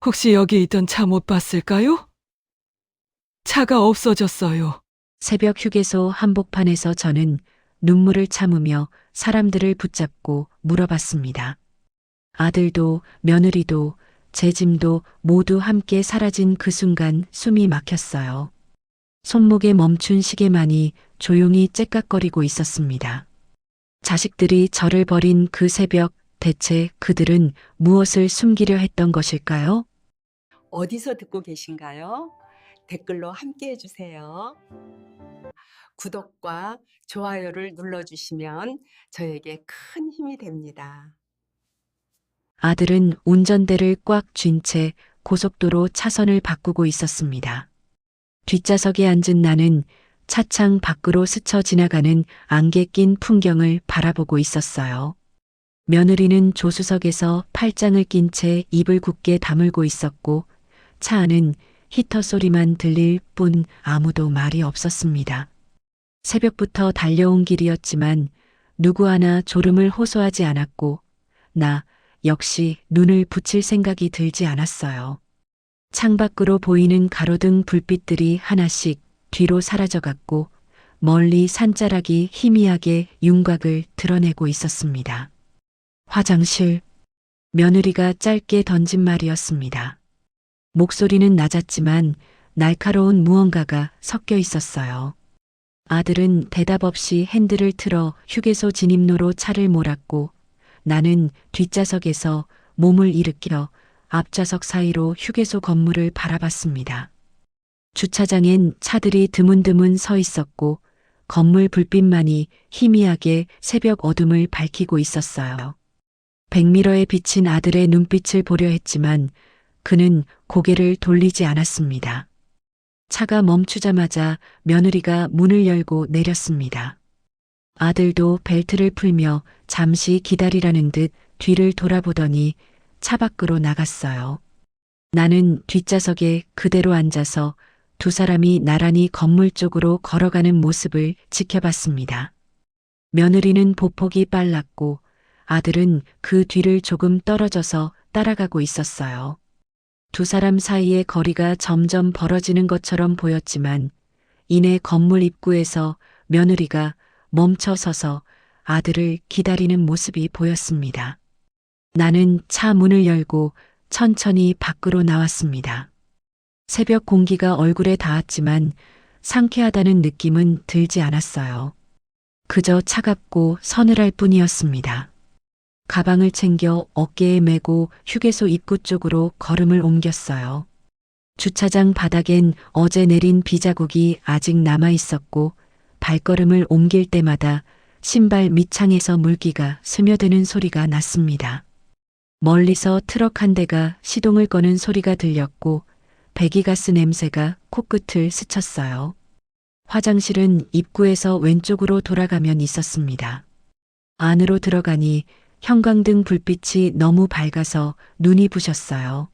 혹시 여기 있던 차 못 봤을까요? 차가 없어졌어요. 새벽 휴게소 한복판에서 저는 눈물을 참으며 사람들을 붙잡고 물어봤습니다. 아들도 며느리도 제 짐도 모두 함께 사라진 그 순간 숨이 막혔어요. 손목에 멈춘 시계만이 조용히 째깍거리고 있었습니다. 자식들이 저를 버린 그 새벽, 대체 그들은 무엇을 숨기려 했던 것일까요? 어디서 듣고 계신가요? 댓글로 함께 해주세요. 구독과 좋아요를 눌러주시면 저에게 큰 힘이 됩니다. 아들은 운전대를 꽉 쥔 채 고속도로 차선을 바꾸고 있었습니다. 뒷좌석에 앉은 나는 차창 밖으로 스쳐 지나가는 안개 낀 풍경을 바라보고 있었어요. 며느리는 조수석에서 팔짱을 낀 채 입을 굳게 다물고 있었고 차 안은 히터 소리만 들릴 뿐 아무도 말이 없었습니다. 새벽부터 달려온 길이었지만 누구 하나 졸음을 호소하지 않았고 나 역시 눈을 붙일 생각이 들지 않았어요. 창밖으로 보이는 가로등 불빛들이 하나씩 뒤로 사라져갔고 멀리 산자락이 희미하게 윤곽을 드러내고 있었습니다. 화장실. 며느리가 짧게 던진 말이었습니다. 목소리는 낮았지만 날카로운 무언가가 섞여 있었어요. 아들은 대답 없이 핸들을 틀어 휴게소 진입로로 차를 몰았고 나는 뒷좌석에서 몸을 일으켜 앞좌석 사이로 휴게소 건물을 바라봤습니다. 주차장엔 차들이 드문드문 서 있었고 건물 불빛만이 희미하게 새벽 어둠을 밝히고 있었어요. 백미러에 비친 아들의 눈빛을 보려 했지만 그는 고개를 돌리지 않았습니다. 차가 멈추자마자 며느리가 문을 열고 내렸습니다. 아들도 벨트를 풀며 잠시 기다리라는 듯 뒤를 돌아보더니 차 밖으로 나갔어요. 나는 뒷좌석에 그대로 앉아서 두 사람이 나란히 건물 쪽으로 걸어가는 모습을 지켜봤습니다. 며느리는 보폭이 빨랐고 아들은 그 뒤를 조금 떨어져서 따라가고 있었어요. 두 사람 사이의 거리가 점점 벌어지는 것처럼 보였지만 이내 건물 입구에서 며느리가 멈춰 서서 아들을 기다리는 모습이 보였습니다. 나는 차 문을 열고 천천히 밖으로 나왔습니다. 새벽 공기가 얼굴에 닿았지만 상쾌하다는 느낌은 들지 않았어요. 그저 차갑고 서늘할 뿐이었습니다. 가방을 챙겨 어깨에 메고 휴게소 입구 쪽으로 걸음을 옮겼어요. 주차장 바닥엔 어제 내린 비자국이 아직 남아 있었고 발걸음을 옮길 때마다 신발 밑창에서 물기가 스며드는 소리가 났습니다. 멀리서 트럭 한 대가 시동을 거는 소리가 들렸고 배기가스 냄새가 코끝을 스쳤어요. 화장실은 입구에서 왼쪽으로 돌아가면 있었습니다. 안으로 들어가니 형광등 불빛이 너무 밝아서 눈이 부셨어요.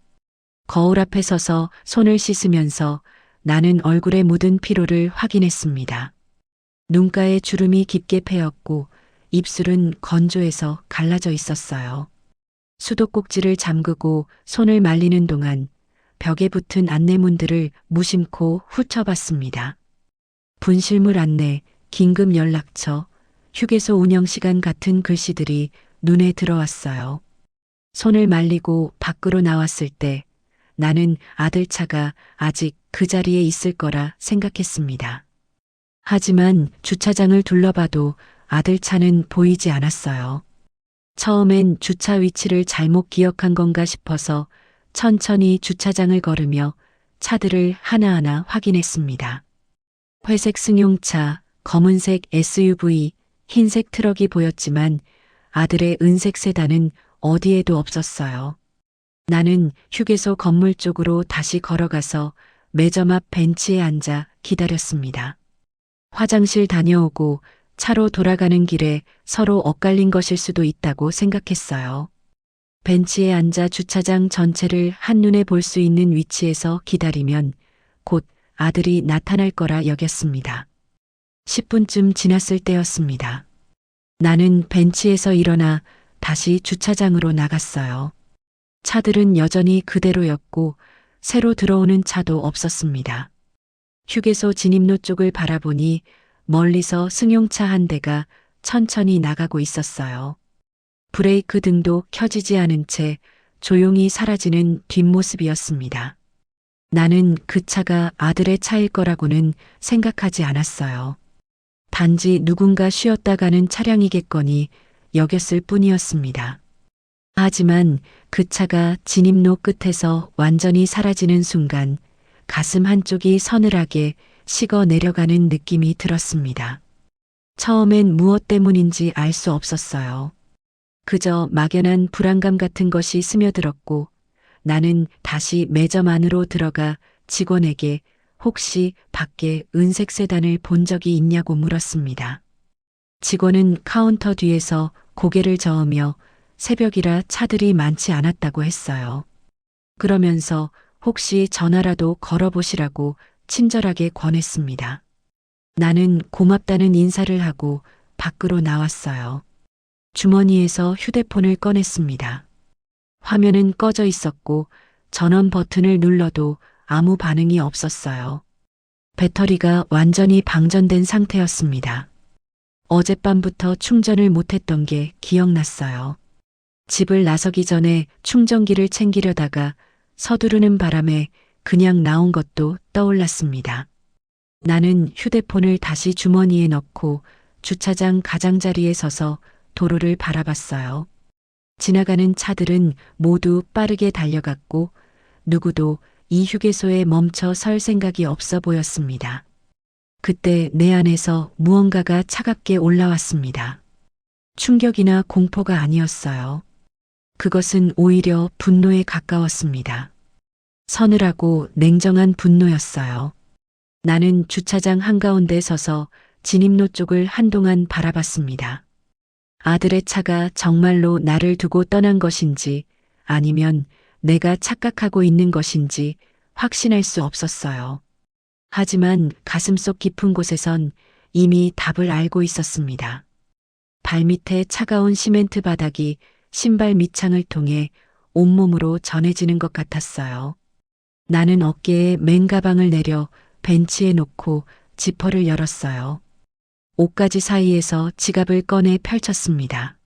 거울 앞에 서서 손을 씻으면서 나는 얼굴에 묻은 피로를 확인했습니다. 눈가에 주름이 깊게 패였고 입술은 건조해서 갈라져 있었어요. 수도꼭지를 잠그고 손을 말리는 동안 벽에 붙은 안내문들을 무심코 훑어봤습니다. 분실물 안내, 긴급 연락처, 휴게소 운영시간 같은 글씨들이 눈에 들어왔어요. 손을 말리고 밖으로 나왔을 때 나는 아들 차가 아직 그 자리에 있을 거라 생각했습니다. 하지만 주차장을 둘러봐도 아들 차는 보이지 않았어요. 처음엔 주차 위치를 잘못 기억한 건가 싶어서 천천히 주차장을 걸으며 차들을 하나하나 확인했습니다. 회색 승용차, 검은색 SUV, 흰색 트럭이 보였지만 아들의 은색 세단은 어디에도 없었어요. 나는 휴게소 건물 쪽으로 다시 걸어가서 매점 앞 벤치에 앉아 기다렸습니다. 화장실 다녀오고 차로 돌아가는 길에 서로 엇갈린 것일 수도 있다고 생각했어요. 벤치에 앉아 주차장 전체를 한눈에 볼 수 있는 위치에서 기다리면 곧 아들이 나타날 거라 여겼습니다. 10분쯤 지났을 때였습니다. 나는 벤치에서 일어나 다시 주차장으로 나갔어요. 차들은 여전히 그대로였고 새로 들어오는 차도 없었습니다. 휴게소 진입로 쪽을 바라보니 멀리서 승용차 한 대가 천천히 나가고 있었어요. 브레이크 등도 켜지지 않은 채 조용히 사라지는 뒷모습이었습니다. 나는 그 차가 아들의 차일 거라고는 생각하지 않았어요. 단지 누군가 쉬었다 가는 차량이겠거니 여겼을 뿐이었습니다. 하지만 그 차가 진입로 끝에서 완전히 사라지는 순간 가슴 한쪽이 서늘하게 식어 내려가는 느낌이 들었습니다. 처음엔 무엇 때문인지 알 수 없었어요. 그저 막연한 불안감 같은 것이 스며들었고 나는 다시 매점 안으로 들어가 직원에게 혹시 밖에 은색 세단을 본 적이 있냐고 물었습니다. 직원은 카운터 뒤에서 고개를 저으며 새벽이라 차들이 많지 않았다고 했어요. 그러면서 혹시 전화라도 걸어보시라고 친절하게 권했습니다. 나는 고맙다는 인사를 하고 밖으로 나왔어요. 주머니에서 휴대폰을 꺼냈습니다. 화면은 꺼져 있었고 전원 버튼을 눌러도 아무 반응이 없었어요. 배터리가 완전히 방전된 상태였습니다. 어젯밤부터 충전을 못했던 게 기억났어요. 집을 나서기 전에 충전기를 챙기려다가 서두르는 바람에 그냥 나온 것도 떠올랐습니다. 나는 휴대폰을 다시 주머니에 넣고 주차장 가장자리에 서서 도로를 바라봤어요. 지나가는 차들은 모두 빠르게 달려갔고 누구도 이 휴게소에 멈춰 설 생각이 없어 보였습니다. 그때 내 안에서 무언가가 차갑게 올라왔습니다. 충격이나 공포가 아니었어요. 그것은 오히려 분노에 가까웠습니다. 서늘하고 냉정한 분노였어요. 나는 주차장 한가운데 서서 진입로 쪽을 한동안 바라봤습니다. 아들의 차가 정말로 나를 두고 떠난 것인지 아니면 내가 착각하고 있는 것인지 확신할 수 없었어요. 하지만 가슴속 깊은 곳에선 이미 답을 알고 있었습니다. 발밑에 차가운 시멘트 바닥이 신발 밑창을 통해 온몸으로 전해지는 것 같았어요. 나는 어깨에 맨가방을 내려 벤치에 놓고 지퍼를 열었어요. 옷가지 사이에서 지갑을 꺼내 펼쳤습니다.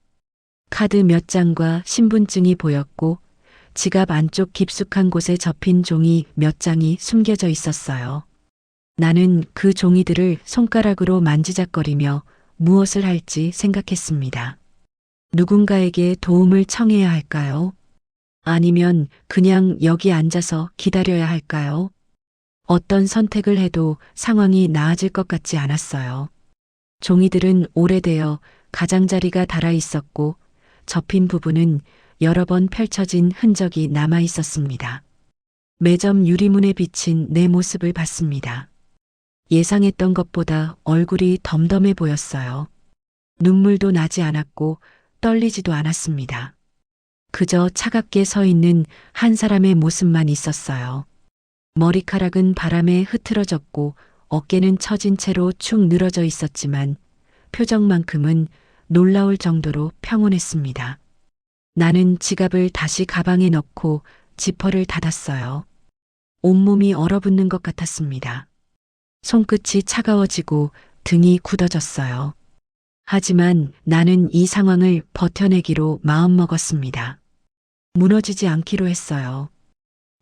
카드 몇 장과 신분증이 보였고 지갑 안쪽 깊숙한 곳에 접힌 종이 몇 장이 숨겨져 있었어요. 나는 그 종이들을 손가락으로 만지작거리며 무엇을 할지 생각했습니다. 누군가에게 도움을 청해야 할까요? 아니면 그냥 여기 앉아서 기다려야 할까요? 어떤 선택을 해도 상황이 나아질 것 같지 않았어요. 종이들은 오래되어 가장자리가 닳아 있었고 접힌 부분은 여러 번 펼쳐진 흔적이 남아 있었습니다. 매점 유리문에 비친 내 모습을 봤습니다. 예상했던 것보다 얼굴이 덤덤해 보였어요. 눈물도 나지 않았고 떨리지도 않았습니다. 그저 차갑게 서 있는 한 사람의 모습만 있었어요. 머리카락은 바람에 흐트러졌고 어깨는 처진 채로 축 늘어져 있었지만 표정만큼은 놀라울 정도로 평온했습니다. 나는 지갑을 다시 가방에 넣고 지퍼를 닫았어요. 온몸이 얼어붙는 것 같았습니다. 손끝이 차가워지고 등이 굳어졌어요. 하지만 나는 이 상황을 버텨내기로 마음먹었습니다. 무너지지 않기로 했어요.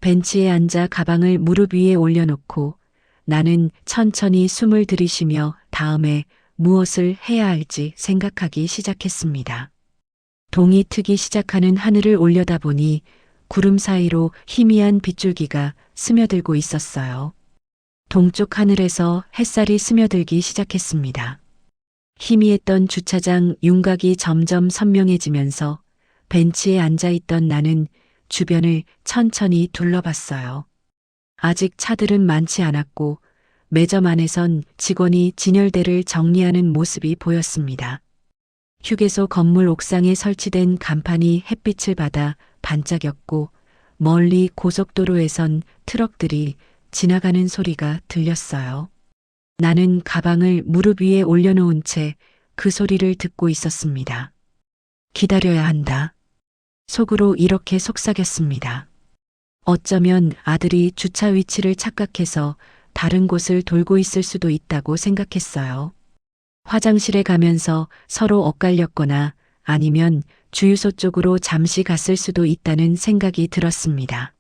벤치에 앉아 가방을 무릎 위에 올려놓고 나는 천천히 숨을 들이쉬며 다음에 무엇을 해야 할지 생각하기 시작했습니다. 동이 트기 시작하는 하늘을 올려다보니 구름 사이로 희미한 빗줄기가 스며들고 있었어요. 동쪽 하늘에서 햇살이 스며들기 시작했습니다. 희미했던 주차장 윤곽이 점점 선명해지면서 벤치에 앉아있던 나는 주변을 천천히 둘러봤어요. 아직 차들은 많지 않았고 매점 안에선 직원이 진열대를 정리하는 모습이 보였습니다. 휴게소 건물 옥상에 설치된 간판이 햇빛을 받아 반짝였고 멀리 고속도로에선 트럭들이 지나가는 소리가 들렸어요. 나는 가방을 무릎 위에 올려놓은 채 그 소리를 듣고 있었습니다. 기다려야 한다. 속으로 이렇게 속삭였습니다. 어쩌면 아들이 주차 위치를 착각해서 다른 곳을 돌고 있을 수도 있다고 생각했어요. 화장실에 가면서 서로 엇갈렸거나 아니면 주유소 쪽으로 잠시 갔을 수도 있다는 생각이 들었습니다.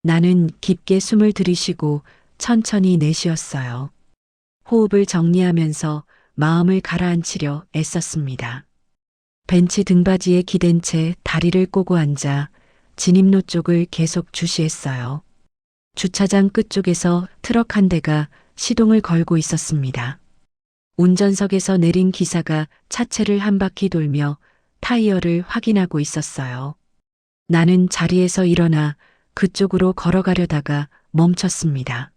나는 깊게 숨을 들이쉬고 천천히 내쉬었어요. 호흡을 정리하면서 마음을 가라앉히려 애썼습니다. 벤치 등받이에 기댄 채 다리를 꼬고 앉아 진입로 쪽을 계속 주시했어요. 주차장 끝쪽에서 트럭 한 대가 시동을 걸고 있었습니다. 운전석에서 내린 기사가 차체를 한 바퀴 돌며 타이어를 확인하고 있었어요. 나는 자리에서 일어나 그쪽으로 걸어가려다가 멈췄습니다.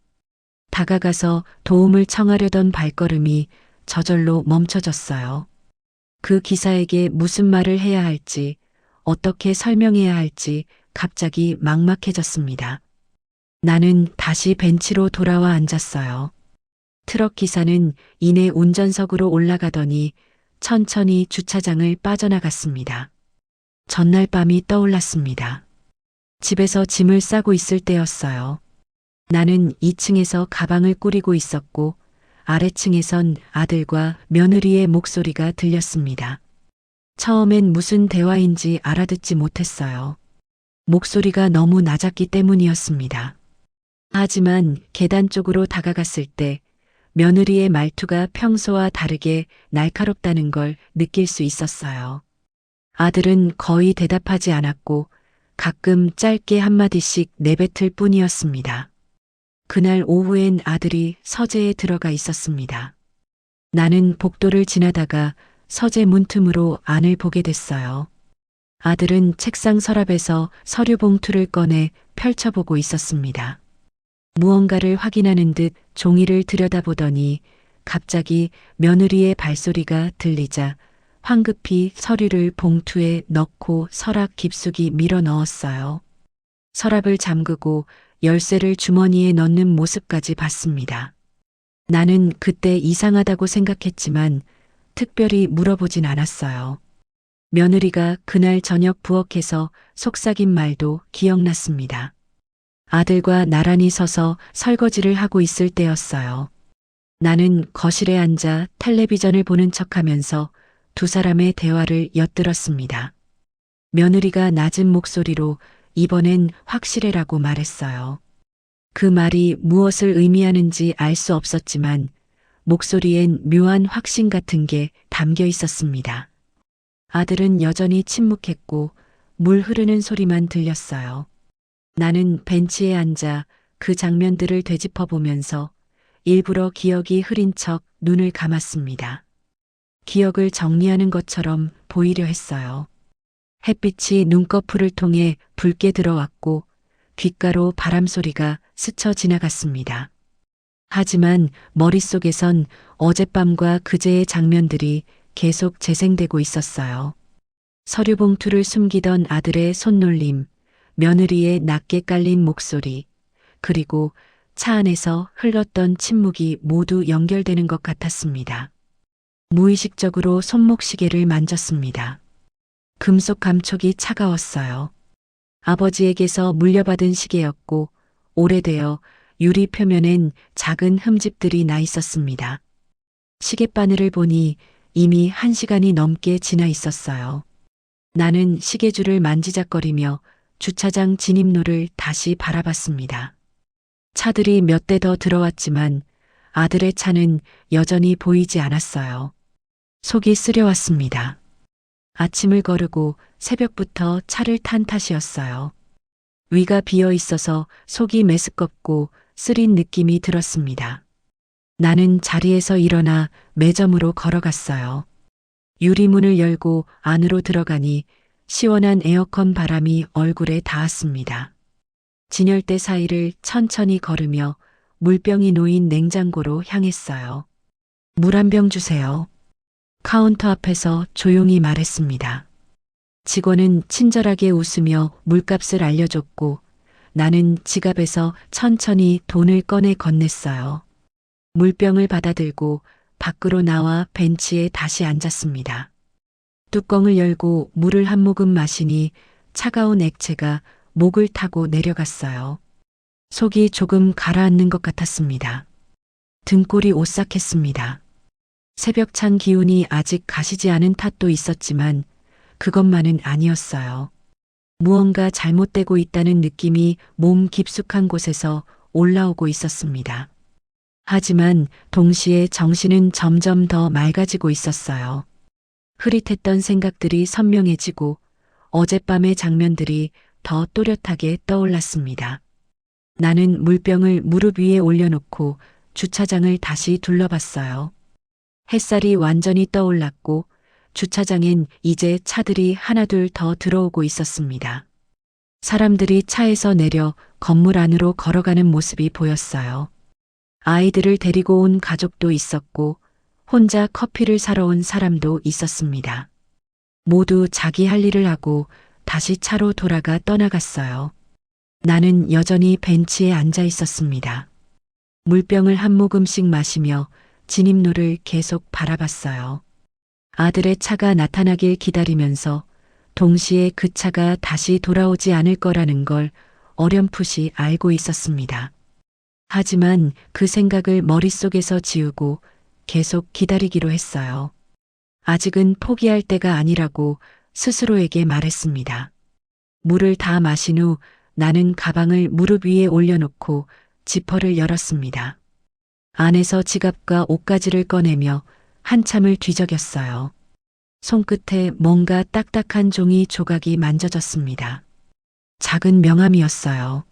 다가가서 도움을 청하려던 발걸음이 저절로 멈춰졌어요. 그 기사에게 무슨 말을 해야 할지, 어떻게 설명해야 할지 갑자기 막막해졌습니다. 나는 다시 벤치로 돌아와 앉았어요. 트럭 기사는 이내 운전석으로 올라가더니 천천히 주차장을 빠져나갔습니다. 전날 밤이 떠올랐습니다. 집에서 짐을 싸고 있을 때였어요. 나는 2층에서 가방을 꾸리고 있었고 아래층에선 아들과 며느리의 목소리가 들렸습니다. 처음엔 무슨 대화인지 알아듣지 못했어요. 목소리가 너무 낮았기 때문이었습니다. 하지만 계단 쪽으로 다가갔을 때 며느리의 말투가 평소와 다르게 날카롭다는 걸 느낄 수 있었어요. 아들은 거의 대답하지 않았고 가끔 짧게 한마디씩 내뱉을 뿐이었습니다. 그날 오후엔 아들이 서재에 들어가 있었습니다. 나는 복도를 지나다가 서재 문틈으로 안을 보게 됐어요. 아들은 책상 서랍에서 서류 봉투를 꺼내 펼쳐보고 있었습니다. 무언가를 확인하는 듯 종이를 들여다보더니 갑자기 며느리의 발소리가 들리자 황급히 서류를 봉투에 넣고 서랍 깊숙이 밀어 넣었어요. 서랍을 잠그고 열쇠를 주머니에 넣는 모습까지 봤습니다. 나는 그때 이상하다고 생각했지만 특별히 물어보진 않았어요. 며느리가 그날 저녁 부엌에서 속삭인 말도 기억났습니다. 아들과 나란히 서서 설거지를 하고 있을 때였어요. 나는 거실에 앉아 텔레비전을 보는 척하면서 두 사람의 대화를 엿들었습니다. 며느리가 낮은 목소리로 이번엔 확실해라고 말했어요. 그 말이 무엇을 의미하는지 알 수 없었지만 목소리엔 묘한 확신 같은 게 담겨 있었습니다. 아들은 여전히 침묵했고 물 흐르는 소리만 들렸어요. 나는 벤치에 앉아 그 장면들을 되짚어 보면서 일부러 기억이 흐린 척 눈을 감았습니다. 기억을 정리하는 것처럼 보이려 했어요. 햇빛이 눈꺼풀을 통해 붉게 들어왔고 귓가로 바람소리가 스쳐 지나갔습니다. 하지만 머릿속에선 어젯밤과 그제의 장면들이 계속 재생되고 있었어요. 서류 봉투를 숨기던 아들의 손놀림, 며느리의 낮게 깔린 목소리, 그리고 차 안에서 흘렀던 침묵이 모두 연결되는 것 같았습니다. 무의식적으로 손목시계를 만졌습니다. 금속 감촉이 차가웠어요. 아버지에게서 물려받은 시계였고 오래되어 유리 표면엔 작은 흠집들이 나 있었습니다. 시계바늘을 보니 이미 1시간이 넘게 지나 있었어요. 나는 시계줄을 만지작거리며 주차장 진입로를 다시 바라봤습니다. 차들이 몇 대 더 들어왔지만 아들의 차는 여전히 보이지 않았어요. 속이 쓰려왔습니다. 아침을 거르고 새벽부터 차를 탄 탓이었어요. 위가 비어 있어서 속이 메스껍고 쓰린 느낌이 들었습니다. 나는 자리에서 일어나 매점으로 걸어갔어요. 유리문을 열고 안으로 들어가니 시원한 에어컨 바람이 얼굴에 닿았습니다. 진열대 사이를 천천히 걸으며 물병이 놓인 냉장고로 향했어요. 물 한 병 주세요. 카운터 앞에서 조용히 말했습니다. 직원은 친절하게 웃으며 물값을 알려줬고 나는 지갑에서 천천히 돈을 꺼내 건넸어요. 물병을 받아들고 밖으로 나와 벤치에 다시 앉았습니다. 뚜껑을 열고 물을 한 모금 마시니 차가운 액체가 목을 타고 내려갔어요. 속이 조금 가라앉는 것 같았습니다. 등골이 오싹했습니다. 새벽찬 기운이 아직 가시지 않은 탓도 있었지만 그것만은 아니었어요. 무언가 잘못되고 있다는 느낌이 몸 깊숙한 곳에서 올라오고 있었습니다. 하지만 동시에 정신은 점점 더 맑아지고 있었어요. 흐릿했던 생각들이 선명해지고 어젯밤의 장면들이 더 또렷하게 떠올랐습니다. 나는 물병을 무릎 위에 올려놓고 주차장을 다시 둘러봤어요. 햇살이 완전히 떠올랐고 주차장엔 이제 차들이 하나둘 더 들어오고 있었습니다. 사람들이 차에서 내려 건물 안으로 걸어가는 모습이 보였어요. 아이들을 데리고 온 가족도 있었고 혼자 커피를 사러 온 사람도 있었습니다. 모두 자기 할 일을 하고 다시 차로 돌아가 떠나갔어요. 나는 여전히 벤치에 앉아 있었습니다. 물병을 한 모금씩 마시며 진입로를 계속 바라봤어요. 아들의 차가 나타나길 기다리면서 동시에 그 차가 다시 돌아오지 않을 거라는 걸 어렴풋이 알고 있었습니다. 하지만 그 생각을 머릿속에서 지우고 계속 기다리기로 했어요. 아직은 포기할 때가 아니라고 스스로에게 말했습니다. 물을 다 마신 후 나는 가방을 무릎 위에 올려놓고 지퍼를 열었습니다. 안에서 지갑과 옷가지를 꺼내며 한참을 뒤적였어요. 손끝에 뭔가 딱딱한 종이 조각이 만져졌습니다. 작은 명함이었어요.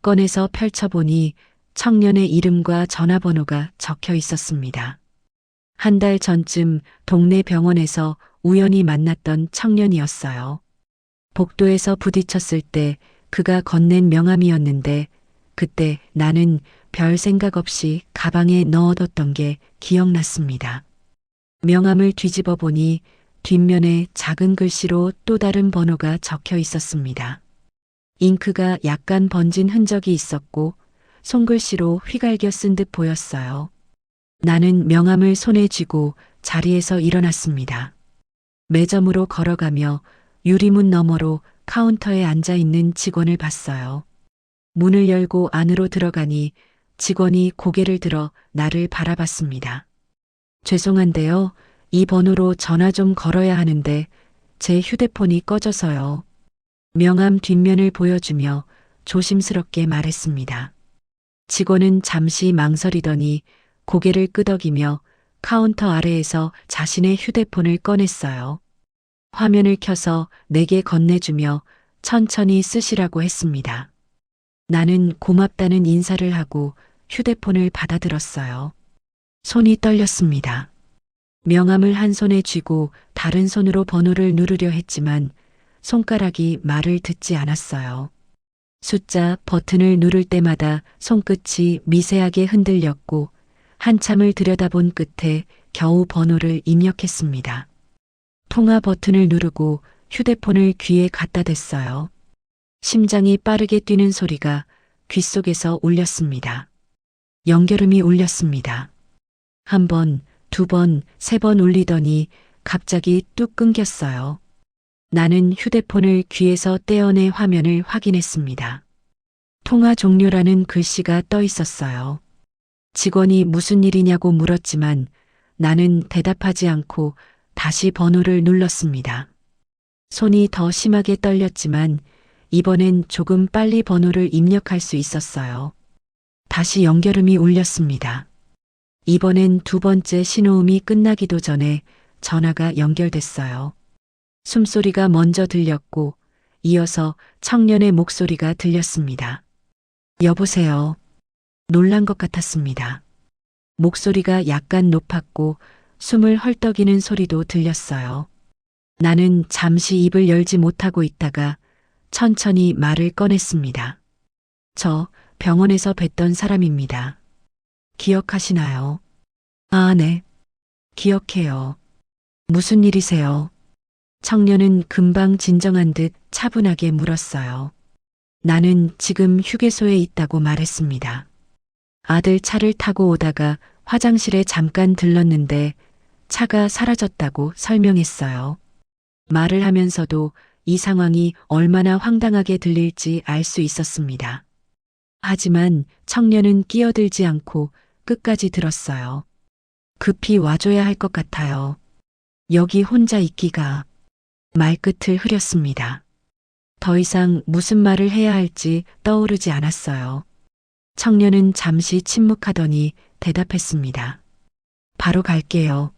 꺼내서 펼쳐보니 청년의 이름과 전화번호가 적혀 있었습니다. 한 달 전쯤 동네 병원에서 우연히 만났던 청년이었어요. 복도에서 부딪혔을 때 그가 건넨 명함이었는데 그때 나는 별 생각 없이 가방에 넣어뒀던 게 기억났습니다. 명함을 뒤집어 보니 뒷면에 작은 글씨로 또 다른 번호가 적혀 있었습니다. 잉크가 약간 번진 흔적이 있었고 손글씨로 휘갈겨 쓴 듯 보였어요. 나는 명함을 손에 쥐고 자리에서 일어났습니다. 매점으로 걸어가며 유리문 너머로 카운터에 앉아 있는 직원을 봤어요. 문을 열고 안으로 들어가니 직원이 고개를 들어 나를 바라봤습니다. 죄송한데요. 이 번호로 전화 좀 걸어야 하는데 제 휴대폰이 꺼져서요. 명함 뒷면을 보여주며 조심스럽게 말했습니다. 직원은 잠시 망설이더니 고개를 끄덕이며 카운터 아래에서 자신의 휴대폰을 꺼냈어요. 화면을 켜서 내게 건네주며 천천히 쓰시라고 했습니다. 나는 고맙다는 인사를 하고 휴대폰을 받아들었어요. 손이 떨렸습니다. 명함을 한 손에 쥐고 다른 손으로 번호를 누르려 했지만 손가락이 말을 듣지 않았어요. 숫자 버튼을 누를 때마다 손끝이 미세하게 흔들렸고 한참을 들여다본 끝에 겨우 번호를 입력했습니다. 통화 버튼을 누르고 휴대폰을 귀에 갖다 댔어요. 심장이 빠르게 뛰는 소리가 귓속에서 울렸습니다. 연결음이 울렸습니다. 한 번, 두 번, 세 번 울리더니 갑자기 뚝 끊겼어요. 나는 휴대폰을 귀에서 떼어내 화면을 확인했습니다. 통화 종료라는 글씨가 떠 있었어요. 직원이 무슨 일이냐고 물었지만 나는 대답하지 않고 다시 번호를 눌렀습니다. 손이 더 심하게 떨렸지만 이번엔 조금 빨리 번호를 입력할 수 있었어요. 다시 연결음이 울렸습니다. 이번엔 두 번째 신호음이 끝나기도 전에 전화가 연결됐어요. 숨소리가 먼저 들렸고 이어서 청년의 목소리가 들렸습니다. 여보세요. 놀란 것 같았습니다. 목소리가 약간 높았고 숨을 헐떡이는 소리도 들렸어요. 나는 잠시 입을 열지 못하고 있다가 천천히 말을 꺼냈습니다. 저 병원에서 뵀던 사람입니다. 기억하시나요? 아, 네. 기억해요. 무슨 일이세요? 청년은 금방 진정한 듯 차분하게 물었어요. 나는 지금 휴게소에 있다고 말했습니다. 아들 차를 타고 오다가 화장실에 잠깐 들렀는데 차가 사라졌다고 설명했어요. 말을 하면서도 이 상황이 얼마나 황당하게 들릴지 알 수 있었습니다. 하지만 청년은 끼어들지 않고 끝까지 들었어요. 급히 와줘야 할 것 같아요. 여기 혼자 있기가. 말끝을 흐렸습니다. 더 이상 무슨 말을 해야 할지 떠오르지 않았어요. 청년은 잠시 침묵하더니 대답했습니다. 바로 갈게요.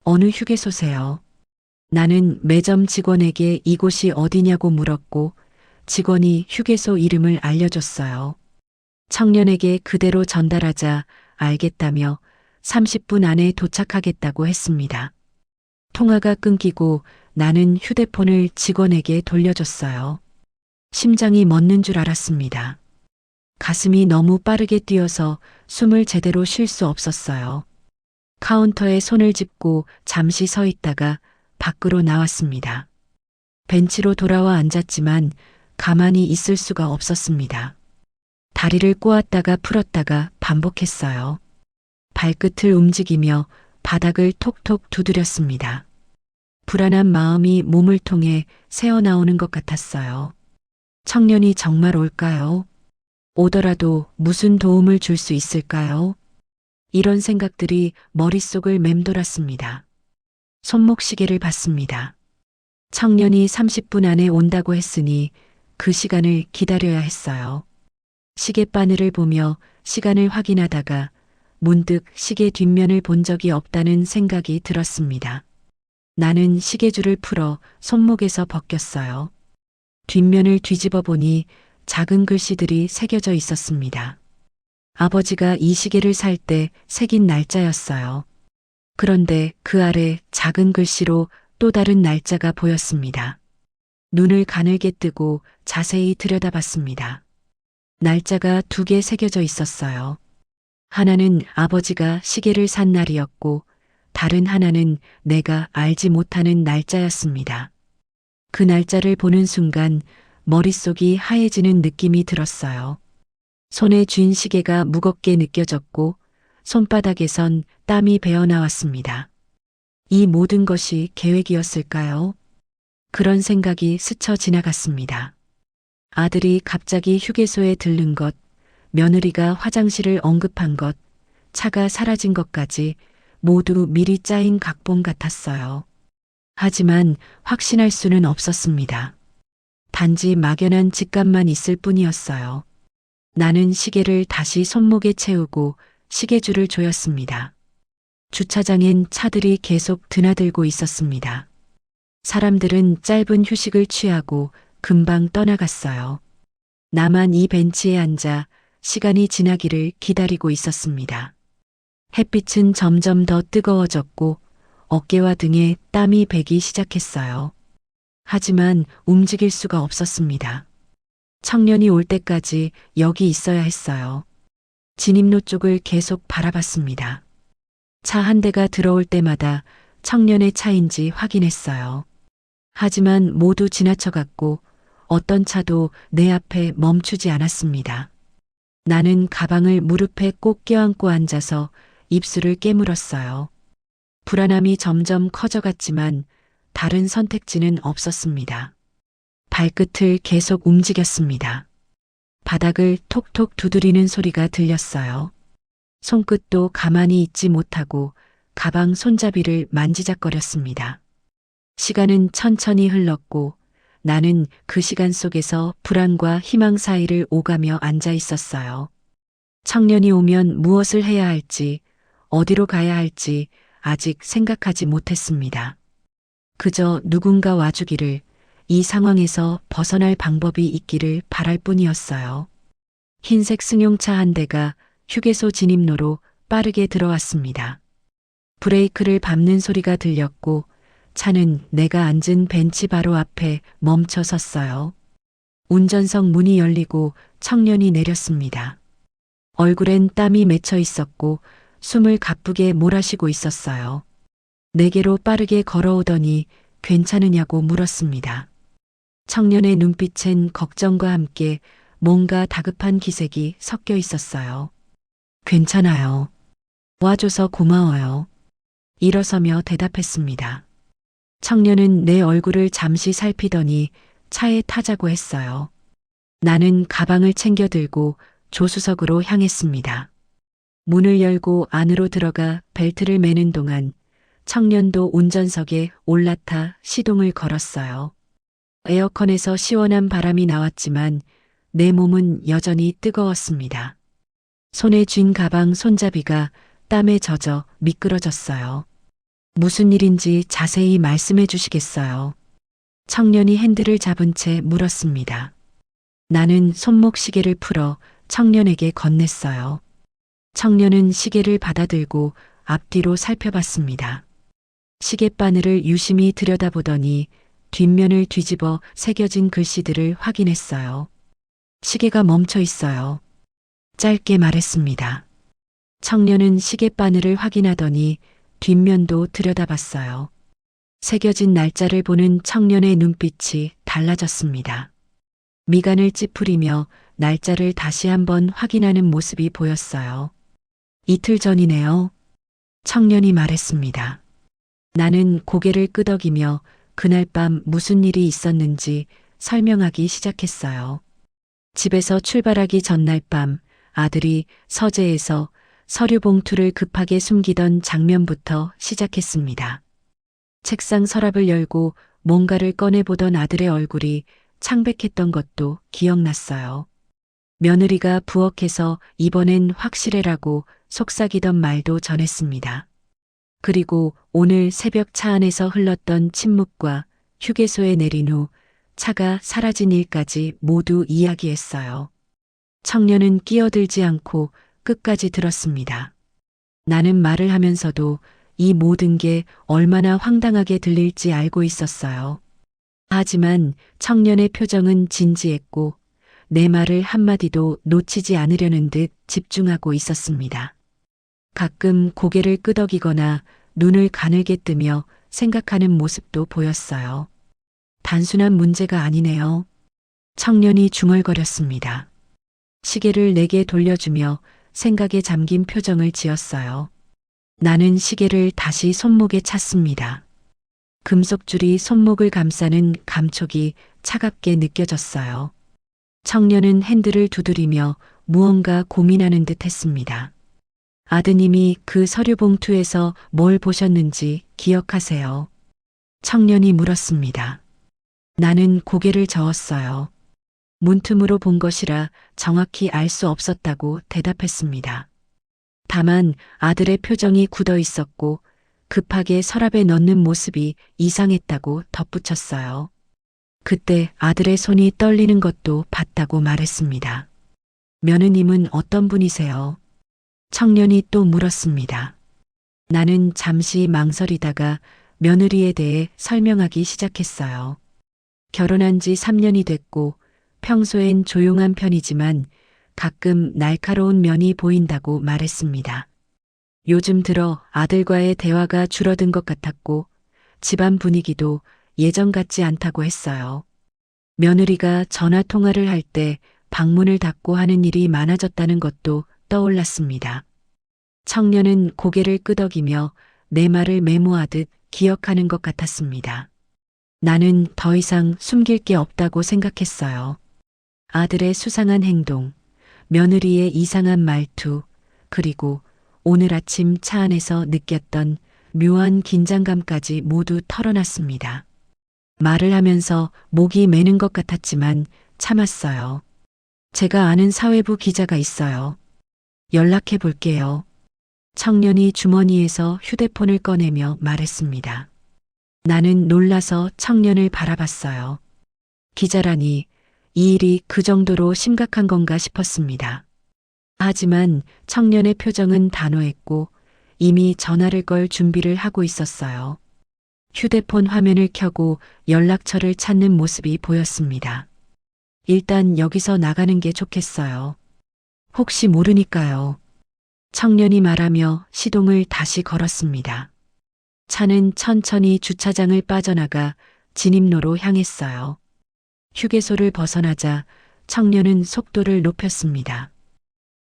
어느 휴게소세요? 나는 매점 직원에게 이곳이 어디냐고 물었고 직원이 휴게소 이름을 알려줬어요. 청년에게 그대로 전달하자 알겠다며 30분 안에 도착하겠다고 했습니다. 통화가 끊기고 나는 휴대폰을 직원에게 돌려줬어요. 심장이 멎는 줄 알았습니다. 가슴이 너무 빠르게 뛰어서 숨을 제대로 쉴 수 없었어요. 카운터에 손을 짚고 잠시 서 있다가 밖으로 나왔습니다. 벤치로 돌아와 앉았지만 가만히 있을 수가 없었습니다. 다리를 꼬았다가 풀었다가 반복했어요. 발끝을 움직이며 바닥을 톡톡 두드렸습니다. 불안한 마음이 몸을 통해 새어나오는 것 같았어요. 청년이 정말 올까요? 오더라도 무슨 도움을 줄 수 있을까요? 이런 생각들이 머릿속을 맴돌았습니다. 손목시계를 봤습니다. 청년이 30분 안에 온다고 했으니 그 시간을 기다려야 했어요. 시계바늘을 보며 시간을 확인하다가 문득 시계 뒷면을 본 적이 없다는 생각이 들었습니다. 나는 시계줄을 풀어 손목에서 벗겼어요. 뒷면을 뒤집어 보니 작은 글씨들이 새겨져 있었습니다. 아버지가 이 시계를 살 때 새긴 날짜였어요. 그런데 그 아래 작은 글씨로 또 다른 날짜가 보였습니다. 눈을 가늘게 뜨고 자세히 들여다봤습니다. 날짜가 2개 새겨져 있었어요. 하나는 아버지가 시계를 산 날이었고 다른 하나는 내가 알지 못하는 날짜였습니다. 그 날짜를 보는 순간 머릿속이 하얘지는 느낌이 들었어요. 손에 쥔 시계가 무겁게 느껴졌고 손바닥에선 땀이 배어나왔습니다. 이 모든 것이 계획이었을까요? 그런 생각이 스쳐 지나갔습니다. 아들이 갑자기 휴게소에 들른 것, 며느리가 화장실을 언급한 것, 차가 사라진 것까지 모두 미리 짜인 각본 같았어요. 하지만 확신할 수는 없었습니다. 단지 막연한 직감만 있을 뿐이었어요. 나는 시계를 다시 손목에 채우고 시계줄을 조였습니다. 주차장엔 차들이 계속 드나들고 있었습니다. 사람들은 짧은 휴식을 취하고 금방 떠나갔어요. 나만 이 벤치에 앉아 시간이 지나기를 기다리고 있었습니다. 햇빛은 점점 더 뜨거워졌고 어깨와 등에 땀이 배기 시작했어요. 하지만 움직일 수가 없었습니다. 청년이 올 때까지 여기 있어야 했어요. 진입로 쪽을 계속 바라봤습니다. 차 한 대가 들어올 때마다 청년의 차인지 확인했어요. 하지만 모두 지나쳐갔고 어떤 차도 내 앞에 멈추지 않았습니다. 나는 가방을 무릎에 꼭 껴안고 앉아서 입술을 깨물었어요. 불안함이 점점 커져갔지만 다른 선택지는 없었습니다. 발끝을 계속 움직였습니다. 바닥을 톡톡 두드리는 소리가 들렸어요. 손끝도 가만히 있지 못하고 가방 손잡이를 만지작거렸습니다. 시간은 천천히 흘렀고 나는 그 시간 속에서 불안과 희망 사이를 오가며 앉아 있었어요. 청년이 오면 무엇을 해야 할지, 어디로 가야 할지 아직 생각하지 못했습니다. 그저 누군가 와주기를, 이 상황에서 벗어날 방법이 있기를 바랄 뿐이었어요. 흰색 승용차 한 대가 휴게소 진입로로 빠르게 들어왔습니다. 브레이크를 밟는 소리가 들렸고 차는 내가 앉은 벤치 바로 앞에 멈춰 섰어요. 운전석 문이 열리고 청년이 내렸습니다. 얼굴엔 땀이 맺혀 있었고 숨을 가쁘게 몰아쉬고 있었어요. 내게로 빠르게 걸어오더니 괜찮으냐고 물었습니다. 청년의 눈빛엔 걱정과 함께 뭔가 다급한 기색이 섞여 있었어요. 괜찮아요. 와줘서 고마워요. 일어서며 대답했습니다. 청년은 내 얼굴을 잠시 살피더니 차에 타자고 했어요. 나는 가방을 챙겨 들고 조수석으로 향했습니다. 문을 열고 안으로 들어가 벨트를 매는 동안 청년도 운전석에 올라타 시동을 걸었어요. 에어컨에서 시원한 바람이 나왔지만 내 몸은 여전히 뜨거웠습니다. 손에 쥔 가방 손잡이가 땀에 젖어 미끄러졌어요. 무슨 일인지 자세히 말씀해 주시겠어요? 청년이 핸들을 잡은 채 물었습니다. 나는 손목 시계를 풀어 청년에게 건넸어요. 청년은 시계를 받아들고 앞뒤로 살펴봤습니다. 시계 바늘을 유심히 들여다보더니 뒷면을 뒤집어 새겨진 글씨들을 확인했어요. 시계가 멈춰 있어요. 짧게 말했습니다. 청년은 시계 바늘을 확인하더니 뒷면도 들여다봤어요. 새겨진 날짜를 보는 청년의 눈빛이 달라졌습니다. 미간을 찌푸리며 날짜를 다시 한번 확인하는 모습이 보였어요. 이틀 전이네요. 청년이 말했습니다. 나는 고개를 끄덕이며 그날 밤 무슨 일이 있었는지 설명하기 시작했어요. 집에서 출발하기 전날 밤 아들이 서재에서 서류 봉투를 급하게 숨기던 장면부터 시작했습니다. 책상 서랍을 열고 뭔가를 꺼내보던 아들의 얼굴이 창백했던 것도 기억났어요. 며느리가 부엌에서 이번엔 확실해라고 속삭이던 말도 전했습니다. 그리고 오늘 새벽 차 안에서 흘렀던 침묵과 휴게소에 내린 후 차가 사라진 일까지 모두 이야기했어요. 청년은 끼어들지 않고 끝까지 들었습니다. 나는 말을 하면서도 이 모든 게 얼마나 황당하게 들릴지 알고 있었어요. 하지만 청년의 표정은 진지했고 내 말을 한마디도 놓치지 않으려는 듯 집중하고 있었습니다. 가끔 고개를 끄덕이거나 눈을 가늘게 뜨며 생각하는 모습도 보였어요. 단순한 문제가 아니네요. 청년이 중얼거렸습니다. 시계를 내게 돌려주며 생각에 잠긴 표정을 지었어요. 나는 시계를 다시 손목에 찼습니다. 금속줄이 손목을 감싸는 감촉이 차갑게 느껴졌어요. 청년은 핸들을 두드리며 무언가 고민하는 듯 했습니다. 아드님이 그 서류 봉투에서 뭘 보셨는지 기억하세요? 청년이 물었습니다. 나는 고개를 저었어요. 문틈으로 본 것이라 정확히 알 수 없었다고 대답했습니다. 다만 아들의 표정이 굳어 있었고 급하게 서랍에 넣는 모습이 이상했다고 덧붙였어요. 그때 아들의 손이 떨리는 것도 봤다고 말했습니다. 며느님은 어떤 분이세요? 청년이 또 물었습니다. 나는 잠시 망설이다가 며느리에 대해 설명하기 시작했어요. 결혼한 지 3년이 됐고 평소엔 조용한 편이지만 가끔 날카로운 면이 보인다고 말했습니다. 요즘 들어 아들과의 대화가 줄어든 것 같았고 집안 분위기도 예전 같지 않다고 했어요. 며느리가 전화 통화를 할 때 방문을 닫고 하는 일이 많아졌다는 것도 떠올랐습니다. 청년은 고개를 끄덕이며 내 말을 메모하듯 기억하는 것 같았습니다. 나는 더 이상 숨길 게 없다고 생각했어요. 아들의 수상한 행동, 며느리의 이상한 말투, 그리고 오늘 아침 차 안에서 느꼈던 묘한 긴장감까지 모두 털어놨습니다. 말을 하면서 목이 메는 것 같았지만 참았어요. 제가 아는 사회부 기자가 있어요. 연락해 볼게요. 청년이 주머니에서 휴대폰을 꺼내며 말했습니다. 나는 놀라서 청년을 바라봤어요. 기자라니 이 일이 그 정도로 심각한 건가 싶었습니다. 하지만 청년의 표정은 단호했고 이미 전화를 걸 준비를 하고 있었어요. 휴대폰 화면을 켜고 연락처를 찾는 모습이 보였습니다. 일단 여기서 나가는 게 좋겠어요. 혹시 모르니까요. 청년이 말하며 시동을 다시 걸었습니다. 차는 천천히 주차장을 빠져나가 진입로로 향했어요. 휴게소를 벗어나자 청년은 속도를 높였습니다.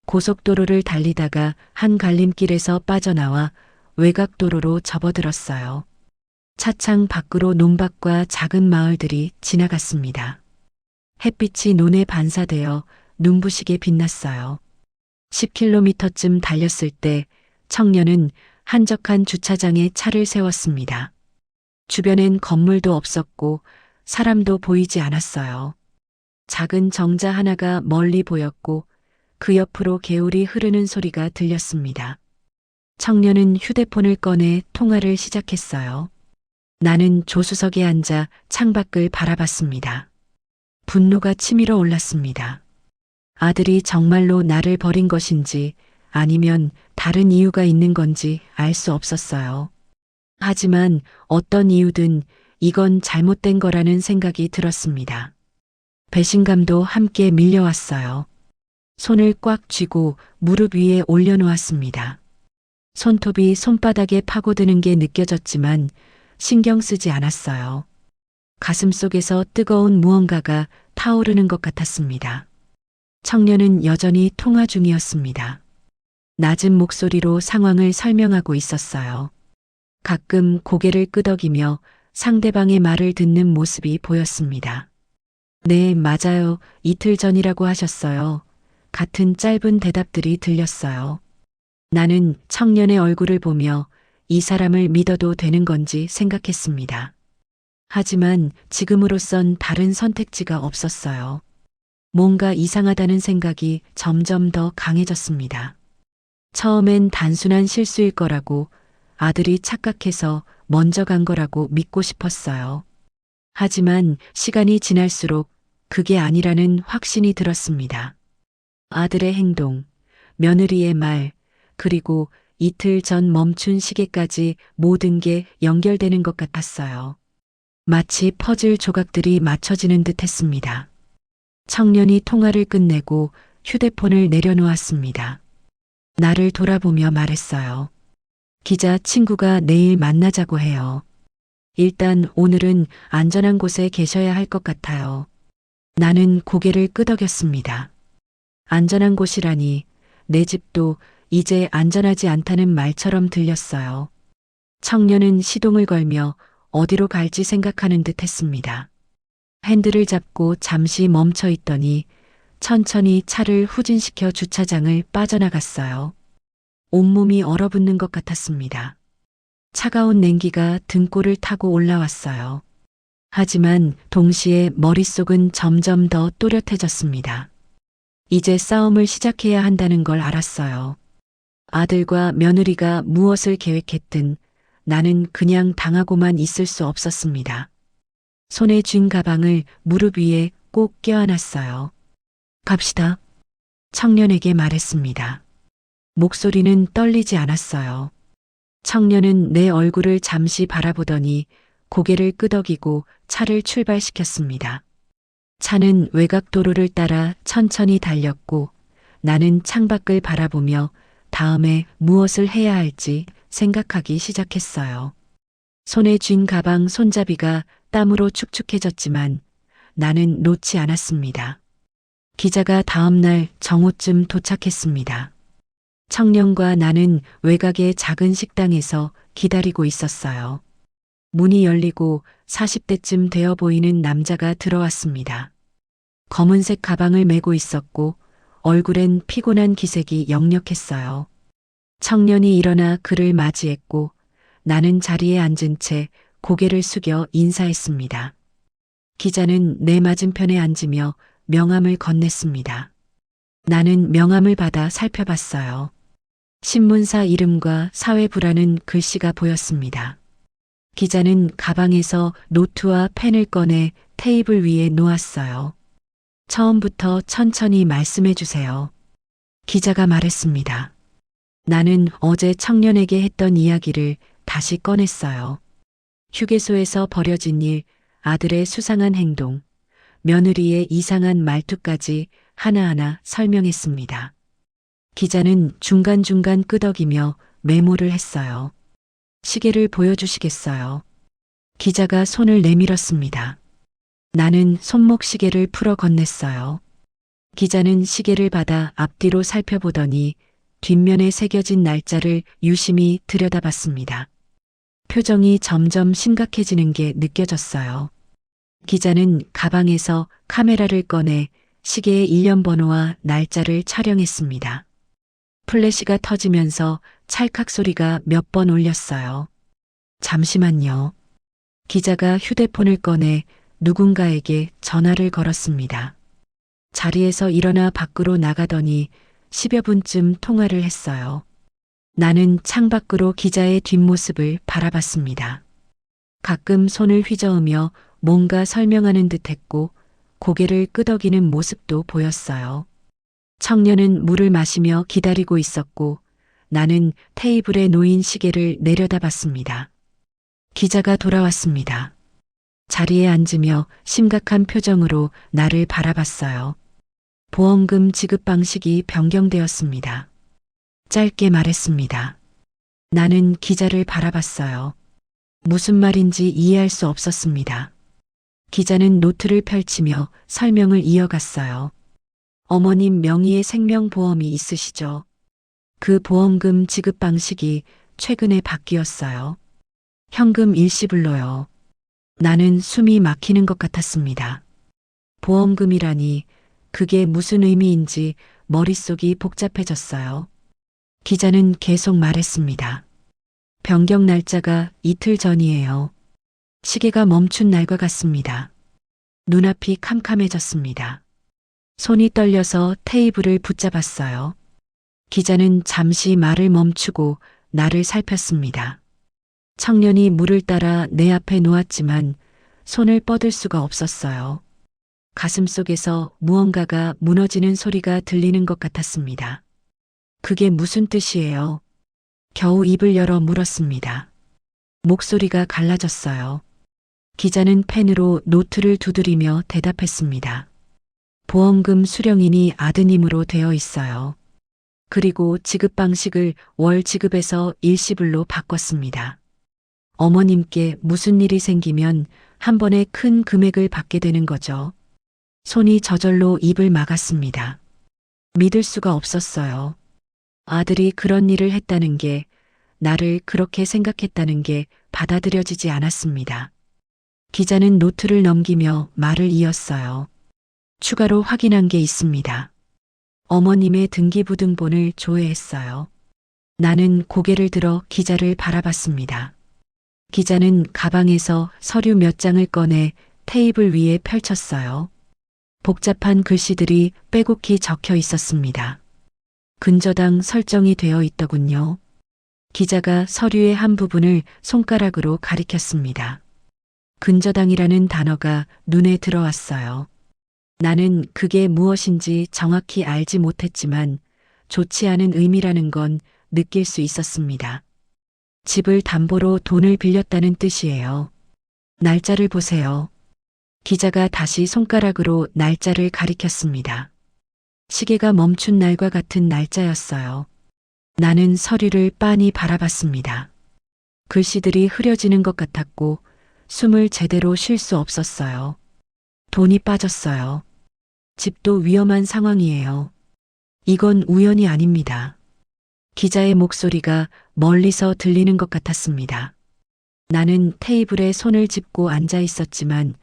고속도로를 달리다가 한 갈림길에서 빠져나와 외곽도로로 접어들었어요. 차창 밖으로 논밭과 작은 마을들이 지나갔습니다. 햇빛이 논에 반사되어 눈부시게 빛났어요. 10km쯤 달렸을 때 청년은 한적한 주차장에 차를 세웠습니다. 주변엔 건물도 없었고 사람도 보이지 않았어요. 작은 정자 하나가 멀리 보였고 그 옆으로 개울이 흐르는 소리가 들렸습니다. 청년은 휴대폰을 꺼내 통화를 시작했어요. 나는 조수석에 앉아 창밖을 바라봤습니다. 분노가 치밀어 올랐습니다. 아들이 정말로 나를 버린 것인지 아니면 다른 이유가 있는 건지 알 수 없었어요. 하지만 어떤 이유든 이건 잘못된 거라는 생각이 들었습니다. 배신감도 함께 밀려왔어요. 손을 꽉 쥐고 무릎 위에 올려놓았습니다. 손톱이 손바닥에 파고드는 게 느껴졌지만 신경 쓰지 않았어요. 가슴 속에서 뜨거운 무언가가 타오르는 것 같았습니다. 청년은 여전히 통화 중이었습니다. 낮은 목소리로 상황을 설명하고 있었어요. 가끔 고개를 끄덕이며 상대방의 말을 듣는 모습이 보였습니다. 네, 맞아요. 이틀 전이라고 하셨어요. 같은 짧은 대답들이 들렸어요. 나는 청년의 얼굴을 보며 이 사람을 믿어도 되는 건지 생각했습니다. 하지만 지금으로선 다른 선택지가 없었어요. 뭔가 이상하다는 생각이 점점 더 강해졌습니다. 처음엔 단순한 실수일 거라고, 아들이 착각해서 먼저 간 거라고 믿고 싶었어요. 하지만 시간이 지날수록 그게 아니라는 확신이 들었습니다. 아들의 행동, 며느리의 말, 그리고 이틀 전 멈춘 시계까지 모든 게 연결되는 것 같았어요. 마치 퍼즐 조각들이 맞춰지는 듯 했습니다. 청년이 통화를 끝내고 휴대폰을 내려놓았습니다. 나를 돌아보며 말했어요. 기자 친구가 내일 만나자고 해요. 일단 오늘은 안전한 곳에 계셔야 할 것 같아요. 나는 고개를 끄덕였습니다. 안전한 곳이라니 내 집도 이제 안전하지 않다는 말처럼 들렸어요. 청년은 시동을 걸며 어디로 갈지 생각하는 듯 했습니다. 핸들을 잡고 잠시 멈춰 있더니 천천히 차를 후진시켜 주차장을 빠져나갔어요. 온몸이 얼어붙는 것 같았습니다. 차가운 냉기가 등골을 타고 올라왔어요. 하지만 동시에 머릿속은 점점 더 또렷해졌습니다. 이제 싸움을 시작해야 한다는 걸 알았어요. 아들과 며느리가 무엇을 계획했든 나는 그냥 당하고만 있을 수 없었습니다. 손에 쥔 가방을 무릎 위에 꼭 껴안았어요. 갑시다. 청년에게 말했습니다. 목소리는 떨리지 않았어요. 청년은 내 얼굴을 잠시 바라보더니 고개를 끄덕이고 차를 출발시켰습니다. 차는 외곽도로를 따라 천천히 달렸고 나는 창밖을 바라보며 다음에 무엇을 해야 할지 생각하기 시작했어요. 손에 쥔 가방 손잡이가 땀으로 축축해졌지만 나는 놓지 않았습니다. 기자가 다음 날 정오쯤 도착했습니다. 청년과 나는 외곽의 작은 식당에서 기다리고 있었어요. 문이 열리고 40대쯤 되어 보이는 남자가 들어왔습니다. 검은색 가방을 메고 있었고 얼굴엔 피곤한 기색이 역력했어요. 청년이 일어나 그를 맞이했고 나는 자리에 앉은 채 고개를 숙여 인사했습니다. 기자는 내 맞은편에 앉으며 명함을 건넸습니다. 나는 명함을 받아 살펴봤어요. 신문사 이름과 사회부라는 글씨가 보였습니다. 기자는 가방에서 노트와 펜을 꺼내 테이블 위에 놓았어요. 처음부터 천천히 말씀해 주세요. 기자가 말했습니다. 나는 어제 청년에게 했던 이야기를 다시 꺼냈어요. 휴게소에서 벌어진 일, 아들의 수상한 행동, 며느리의 이상한 말투까지 하나하나 설명했습니다. 기자는 중간중간 끄덕이며 메모를 했어요. 시계를 보여주시겠어요? 기자가 손을 내밀었습니다. 나는 손목 시계를 풀어 건넸어요. 기자는 시계를 받아 앞뒤로 살펴보더니 뒷면에 새겨진 날짜를 유심히 들여다봤습니다. 표정이 점점 심각해지는 게 느껴졌어요. 기자는 가방에서 카메라를 꺼내 시계의 일련 번호와 날짜를 촬영했습니다. 플래시가 터지면서 찰칵 소리가 몇 번 울렸어요. 잠시만요. 기자가 휴대폰을 꺼내 누군가에게 전화를 걸었습니다. 자리에서 일어나 밖으로 나가더니 10여 분쯤 통화를 했어요. 나는 창밖으로 기자의 뒷모습을 바라봤습니다. 가끔 손을 휘저으며 뭔가 설명하는 듯 했고 고개를 끄덕이는 모습도 보였어요. 청년은 물을 마시며 기다리고 있었고 나는 테이블에 놓인 시계를 내려다봤습니다. 기자가 돌아왔습니다. 자리에 앉으며 심각한 표정으로 나를 바라봤어요. 보험금 지급 방식이 변경되었습니다. 짧게 말했습니다. 나는 기자를 바라봤어요. 무슨 말인지 이해할 수 없었습니다. 기자는 노트를 펼치며 설명을 이어갔어요. 어머님 명의의 생명보험이 있으시죠? 그 보험금 지급 방식이 최근에 바뀌었어요. 현금 일시불로요. 나는 숨이 막히는 것 같았습니다. 보험금이라니 그게 무슨 의미인지 머릿속이 복잡해졌어요. 기자는 계속 말했습니다. 변경 날짜가 이틀 전이에요. 시계가 멈춘 날과 같습니다. 눈앞이 캄캄해졌습니다. 손이 떨려서 테이블을 붙잡았어요. 기자는 잠시 말을 멈추고 나를 살폈습니다. 청년이 물을 따라 내 앞에 놓았지만 손을 뻗을 수가 없었어요. 가슴 속에서 무언가가 무너지는 소리가 들리는 것 같았습니다. 그게 무슨 뜻이에요? 겨우 입을 열어 물었습니다. 목소리가 갈라졌어요. 기자는 펜으로 노트를 두드리며 대답했습니다. 보험금 수령인이 아드님으로 되어 있어요. 그리고 지급 방식을 월 지급에서 일시불로 바꿨습니다. 어머님께 무슨 일이 생기면 한 번에 큰 금액을 받게 되는 거죠. 손이 저절로 입을 막았습니다. 믿을 수가 없었어요. 아들이 그런 일을 했다는 게, 나를 그렇게 생각했다는 게 받아들여지지 않았습니다. 기자는 노트를 넘기며 말을 이었어요. 추가로 확인한 게 있습니다. 어머님의 등기부등본을 조회했어요. 나는 고개를 들어 기자를 바라봤습니다. 기자는 가방에서 서류 몇 장을 꺼내 테이블 위에 펼쳤어요. 복잡한 글씨들이 빼곡히 적혀 있었습니다. 근저당 설정이 되어 있더군요. 기자가 서류의 한 부분을 손가락으로 가리켰습니다. 근저당이라는 단어가 눈에 들어왔어요. 나는 그게 무엇인지 정확히 알지 못했지만 좋지 않은 의미라는 건 느낄 수 있었습니다. 집을 담보로 돈을 빌렸다는 뜻이에요. 날짜를 보세요. 기자가 다시 손가락으로 날짜를 가리켰습니다. 시계가 멈춘 날과 같은 날짜였어요. 나는 서류를 빤히 바라봤습니다. 글씨들이 흐려지는 것 같았고 숨을 제대로 쉴 수 없었어요. 돈이 빠졌어요. 집도 위험한 상황이에요. 이건 우연이 아닙니다. 기자의 목소리가 멀리서 들리는 것 같았습니다. 나는 테이블에 손을 짚고 앉아 있었지만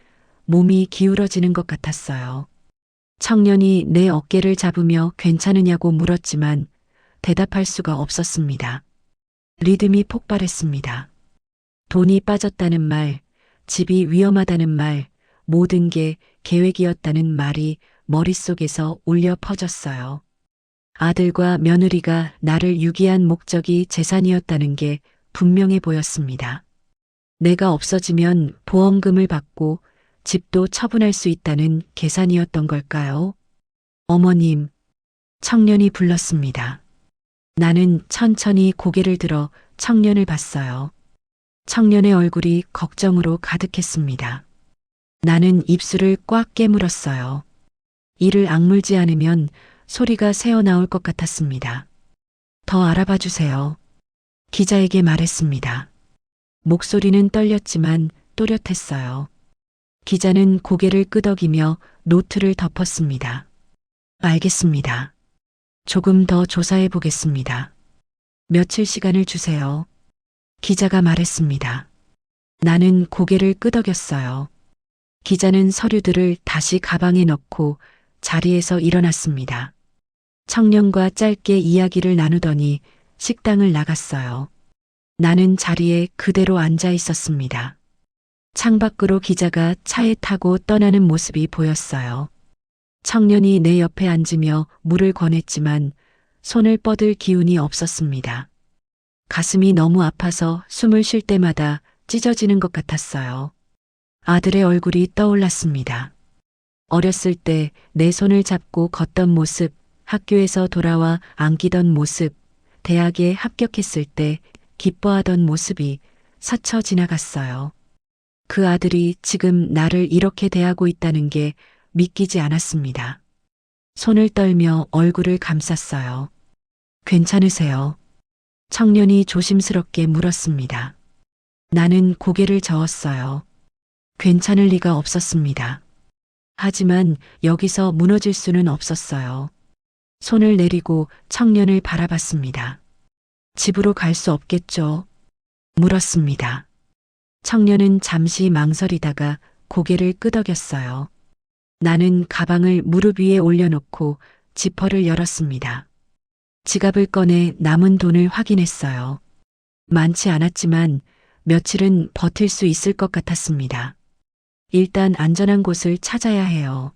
몸이 기울어지는 것 같았어요. 청년이 내 어깨를 잡으며 괜찮으냐고 물었지만 대답할 수가 없었습니다. 리듬이 폭발했습니다. 돈이 빠졌다는 말, 집이 위험하다는 말, 모든 게 계획이었다는 말이 머릿속에서 울려 퍼졌어요. 아들과 며느리가 나를 유기한 목적이 재산이었다는 게 분명해 보였습니다. 내가 없어지면 보험금을 받고 집도 처분할 수 있다는 계산이었던 걸까요? 어머님, 청년이 불렀습니다. 나는 천천히 고개를 들어 청년을 봤어요. 청년의 얼굴이 걱정으로 가득했습니다. 나는 입술을 꽉 깨물었어요. 이를 악물지 않으면 소리가 새어나올 것 같았습니다. 더 알아봐 주세요. 기자에게 말했습니다. 목소리는 떨렸지만 또렷했어요. 기자는 고개를 끄덕이며 노트를 덮었습니다. 알겠습니다. 조금 더 조사해 보겠습니다. 며칠 시간을 주세요. 기자가 말했습니다. 나는 고개를 끄덕였어요. 기자는 서류들을 다시 가방에 넣고 자리에서 일어났습니다. 청년과 짧게 이야기를 나누더니 식당을 나갔어요. 나는 자리에 그대로 앉아 있었습니다. 창밖으로 기자가 차에 타고 떠나는 모습이 보였어요. 청년이 내 옆에 앉으며 물을 권했지만 손을 뻗을 기운이 없었습니다. 가슴이 너무 아파서 숨을 쉴 때마다 찢어지는 것 같았어요. 아들의 얼굴이 떠올랐습니다. 어렸을 때 내 손을 잡고 걷던 모습, 학교에서 돌아와 안기던 모습, 대학에 합격했을 때 기뻐하던 모습이 스쳐 지나갔어요. 그 아들이 지금 나를 이렇게 대하고 있다는 게 믿기지 않았습니다. 손을 떨며 얼굴을 감쌌어요. 괜찮으세요? 청년이 조심스럽게 물었습니다. 나는 고개를 저었어요. 괜찮을 리가 없었습니다. 하지만 여기서 무너질 수는 없었어요. 손을 내리고 청년을 바라봤습니다. 집으로 갈 수 없겠죠? 물었습니다. 청년은 잠시 망설이다가 고개를 끄덕였어요. 나는 가방을 무릎 위에 올려놓고 지퍼를 열었습니다. 지갑을 꺼내 남은 돈을 확인했어요. 많지 않았지만 며칠은 버틸 수 있을 것 같았습니다. 일단 안전한 곳을 찾아야 해요.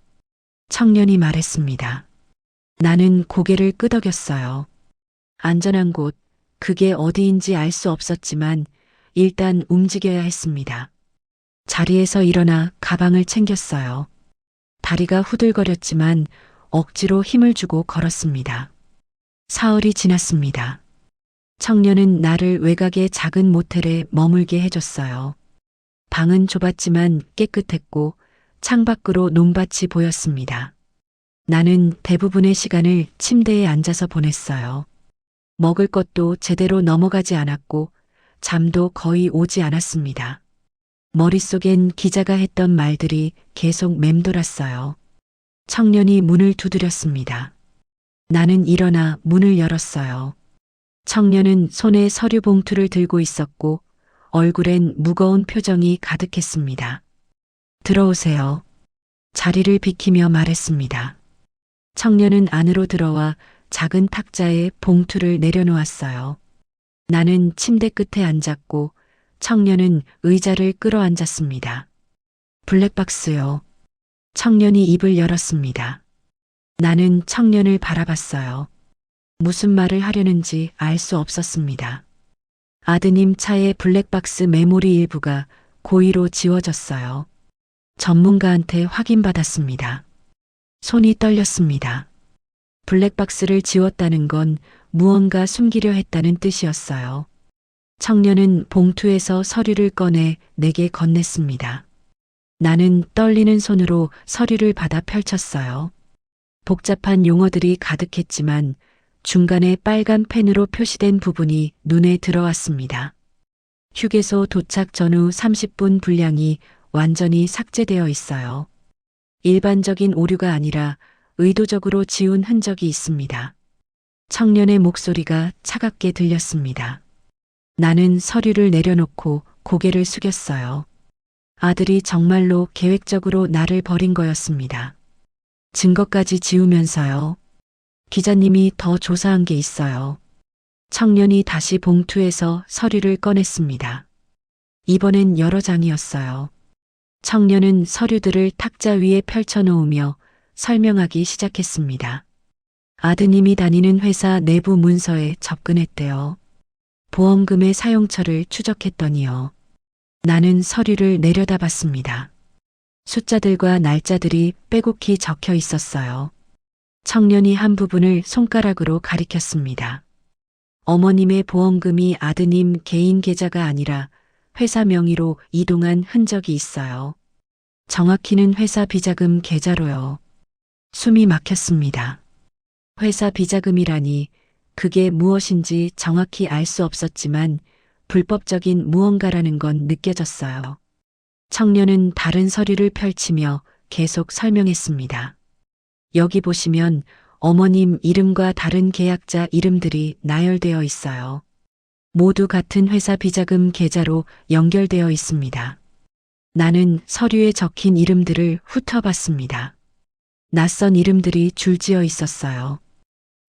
청년이 말했습니다. 나는 고개를 끄덕였어요. 안전한 곳, 그게 어디인지 알 수 없었지만 일단 움직여야 했습니다. 자리에서 일어나 가방을 챙겼어요. 다리가 후들거렸지만 억지로 힘을 주고 걸었습니다. 사흘이 지났습니다. 청년은 나를 외곽의 작은 모텔에 머물게 해줬어요. 방은 좁았지만 깨끗했고 창밖으로 논밭이 보였습니다. 나는 대부분의 시간을 침대에 앉아서 보냈어요. 먹을 것도 제대로 넘어가지 않았고 잠도 거의 오지 않았습니다. 머릿속엔 기자가 했던 말들이 계속 맴돌았어요. 청년이 문을 두드렸습니다. 나는 일어나 문을 열었어요. 청년은 손에 서류 봉투를 들고 있었고 얼굴엔 무거운 표정이 가득했습니다. 들어오세요. 자리를 비키며 말했습니다. 청년은 안으로 들어와 작은 탁자에 봉투를 내려놓았어요. 나는 침대 끝에 앉았고 청년은 의자를 끌어앉았습니다. 블랙박스요. 청년이 입을 열었습니다. 나는 청년을 바라봤어요. 무슨 말을 하려는지 알 수 없었습니다. 아드님 차의 블랙박스 메모리 일부가 고의로 지워졌어요. 전문가한테 확인받았습니다. 손이 떨렸습니다. 블랙박스를 지웠다는 건 무언가 숨기려 했다는 뜻이었어요. 청년은 봉투에서 서류를 꺼내 내게 건넸습니다. 나는 떨리는 손으로 서류를 받아 펼쳤어요. 복잡한 용어들이 가득했지만 중간에 빨간 펜으로 표시된 부분이 눈에 들어왔습니다. 휴게소 도착 전후 30분 분량이 완전히 삭제되어 있어요. 일반적인 오류가 아니라 의도적으로 지운 흔적이 있습니다. 청년의 목소리가 차갑게 들렸습니다. 나는 서류를 내려놓고 고개를 숙였어요. 아들이 정말로 계획적으로 나를 버린 거였습니다. 증거까지 지우면서요. 기자님이 더 조사한 게 있어요. 청년이 다시 봉투에서 서류를 꺼냈습니다. 이번엔 여러 장이었어요. 청년은 서류들을 탁자 위에 펼쳐놓으며 설명하기 시작했습니다. 아드님이 다니는 회사 내부 문서에 접근했대요. 보험금의 사용처를 추적했더니요. 나는 서류를 내려다봤습니다. 숫자들과 날짜들이 빼곡히 적혀 있었어요. 청년이 한 부분을 손가락으로 가리켰습니다. 어머님의 보험금이 아드님 개인 계좌가 아니라 회사 명의로 이동한 흔적이 있어요. 정확히는 회사 비자금 계좌로요. 숨이 막혔습니다. 회사 비자금이라니 그게 무엇인지 정확히 알 수 없었지만 불법적인 무언가라는 건 느껴졌어요. 청년은 다른 서류를 펼치며 계속 설명했습니다. 여기 보시면 어머님 이름과 다른 계약자 이름들이 나열되어 있어요. 모두 같은 회사 비자금 계좌로 연결되어 있습니다. 나는 서류에 적힌 이름들을 훑어봤습니다. 낯선 이름들이 줄지어 있었어요.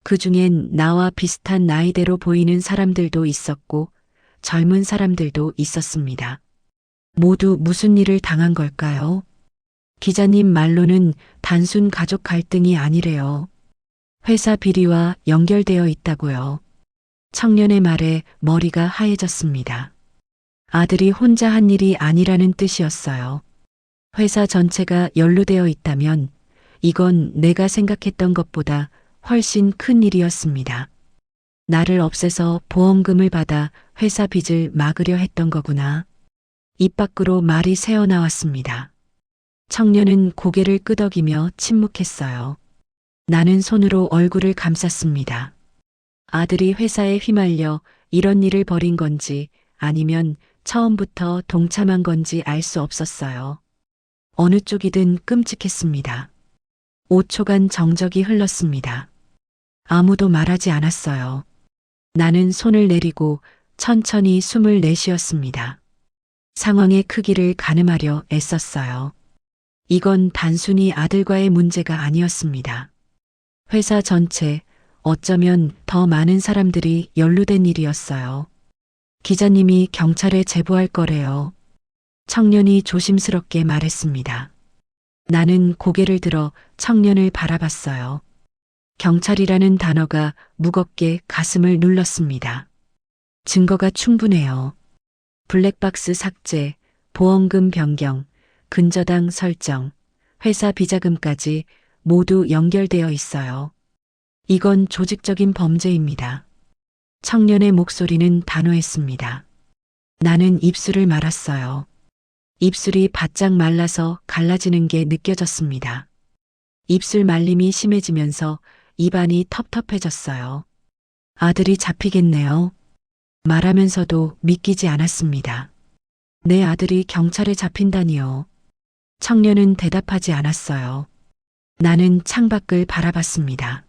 그 중엔 나와 비슷한 나이대로 보이는 사람들도 있었고 젊은 사람들도 있었습니다. 모두 무슨 일을 당한 걸까요? 기자님 말로는 단순 가족 갈등이 아니래요. 회사 비리와 연결되어 있다고요. 청년의 말에 머리가 하얘졌습니다. 아들이 혼자 한 일이 아니라는 뜻이었어요. 회사 전체가 연루되어 있다면 이건 내가 생각했던 것보다 훨씬 큰 일이었습니다. 나를 없애서 보험금을 받아 회사 빚을 막으려 했던 거구나. 입 밖으로 말이 새어나왔습니다. 청년은 고개를 끄덕이며 침묵했어요. 나는 손으로 얼굴을 감쌌습니다. 아들이 회사에 휘말려 이런 일을 벌인 건지 아니면 처음부터 동참한 건지 알 수 없었어요. 어느 쪽이든 끔찍했습니다. 5초간 정적이 흘렀습니다. 아무도 말하지 않았어요. 나는 손을 내리고 천천히 숨을 내쉬었습니다. 상황의 크기를 가늠하려 애썼어요. 이건 단순히 아들과의 문제가 아니었습니다. 회사 전체, 어쩌면 더 많은 사람들이 연루된 일이었어요. 기자님이 경찰에 제보할 거래요. 청년이 조심스럽게 말했습니다. 나는 고개를 들어 청년을 바라봤어요. 경찰이라는 단어가 무겁게 가슴을 눌렀습니다. 증거가 충분해요. 블랙박스 삭제, 보험금 변경, 근저당 설정, 회사 비자금까지 모두 연결되어 있어요. 이건 조직적인 범죄입니다. 청년의 목소리는 단호했습니다. 나는 입술을 말았어요. 입술이 바짝 말라서 갈라지는 게 느껴졌습니다. 입술 말림이 심해지면서 입안이 텁텁해졌어요. 아들이 잡히겠네요. 말하면서도 믿기지 않았습니다. 내 아들이 경찰에 잡힌다니요. 청년은 대답하지 않았어요. 나는 창밖을 바라봤습니다.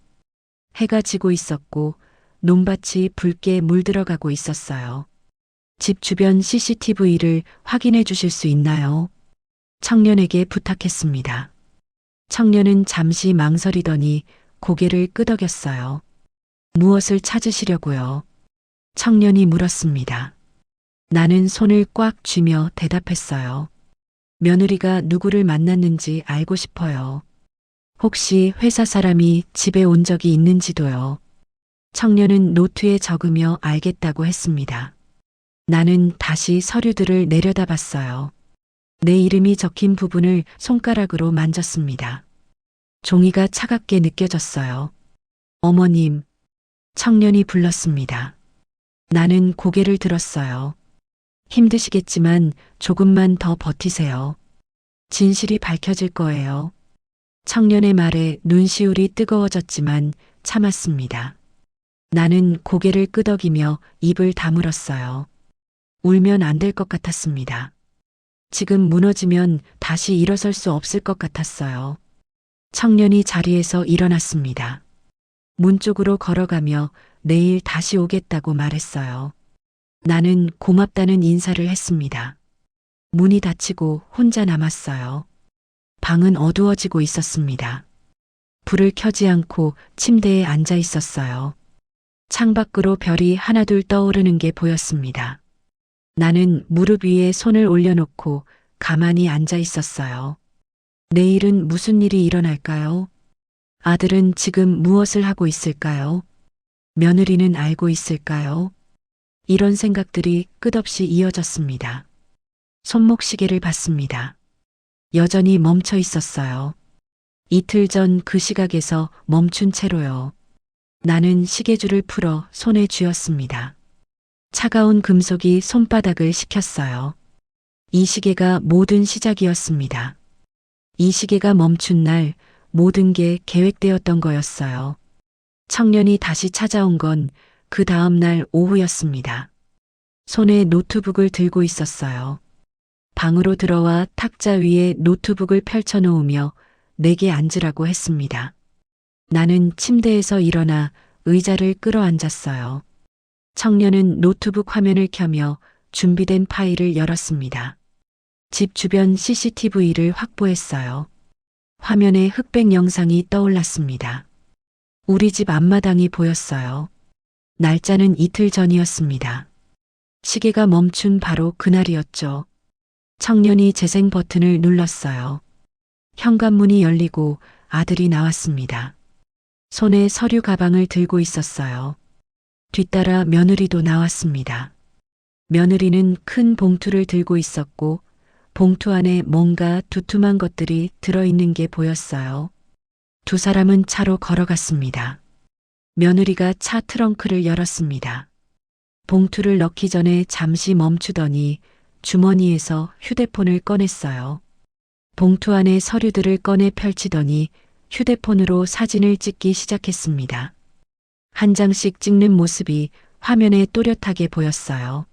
해가 지고 있었고 논밭이 붉게 물들어가고 있었어요. 집 주변 CCTV를 확인해 주실 수 있나요? 청년에게 부탁했습니다. 청년은 잠시 망설이더니 고개를 끄덕였어요. 무엇을 찾으시려고요? 청년이 물었습니다. 나는 손을 꽉 쥐며 대답했어요. 며느리가 누구를 만났는지 알고 싶어요. 혹시 회사 사람이 집에 온 적이 있는지도요. 청년은 노트에 적으며 알겠다고 했습니다. 나는 다시 서류들을 내려다봤어요. 내 이름이 적힌 부분을 손가락으로 만졌습니다. 종이가 차갑게 느껴졌어요. 어머님, 청년이 불렀습니다. 나는 고개를 들었어요. 힘드시겠지만 조금만 더 버티세요. 진실이 밝혀질 거예요. 청년의 말에 눈시울이 뜨거워졌지만 참았습니다. 나는 고개를 끄덕이며 입을 다물었어요. 울면 안 될 것 같았습니다. 지금 무너지면 다시 일어설 수 없을 것 같았어요. 청년이 자리에서 일어났습니다. 문 쪽으로 걸어가며 내일 다시 오겠다고 말했어요. 나는 고맙다는 인사를 했습니다. 문이 닫히고 혼자 남았어요. 방은 어두워지고 있었습니다. 불을 켜지 않고 침대에 앉아 있었어요. 창밖으로 별이 하나둘 떠오르는 게 보였습니다. 나는 무릎 위에 손을 올려놓고 가만히 앉아 있었어요. 내일은 무슨 일이 일어날까요? 아들은 지금 무엇을 하고 있을까요? 며느리는 알고 있을까요? 이런 생각들이 끝없이 이어졌습니다. 손목시계를 봤습니다. 여전히 멈춰 있었어요. 이틀 전 그 시각에서 멈춘 채로요. 나는 시계줄을 풀어 손에 쥐었습니다. 차가운 금속이 손바닥을 식혔어요. 이 시계가 모든 시작이었습니다. 이 시계가 멈춘 날 모든 게 계획되었던 거였어요. 청년이 다시 찾아온 건 그 다음 날 오후였습니다. 손에 노트북을 들고 있었어요. 방으로 들어와 탁자 위에 노트북을 펼쳐놓으며 내게 앉으라고 했습니다. 나는 침대에서 일어나 의자를 끌어앉았어요. 청년은 노트북 화면을 켜며 준비된 파일을 열었습니다. 집 주변 CCTV를 확보했어요. 화면에 흑백 영상이 떠올랐습니다. 우리 집 앞마당이 보였어요. 날짜는 이틀 전이었습니다. 시계가 멈춘 바로 그날이었죠. 청년이 재생 버튼을 눌렀어요. 현관문이 열리고 아들이 나왔습니다. 손에 서류 가방을 들고 있었어요. 뒤따라 며느리도 나왔습니다. 며느리는 큰 봉투를 들고 있었고 봉투 안에 뭔가 두툼한 것들이 들어있는 게 보였어요. 두 사람은 차로 걸어갔습니다. 며느리가 차 트렁크를 열었습니다. 봉투를 넣기 전에 잠시 멈추더니 주머니에서 휴대폰을 꺼냈어요. 봉투 안에 서류들을 꺼내 펼치더니 휴대폰으로 사진을 찍기 시작했습니다. 한 장씩 찍는 모습이 화면에 또렷하게 보였어요.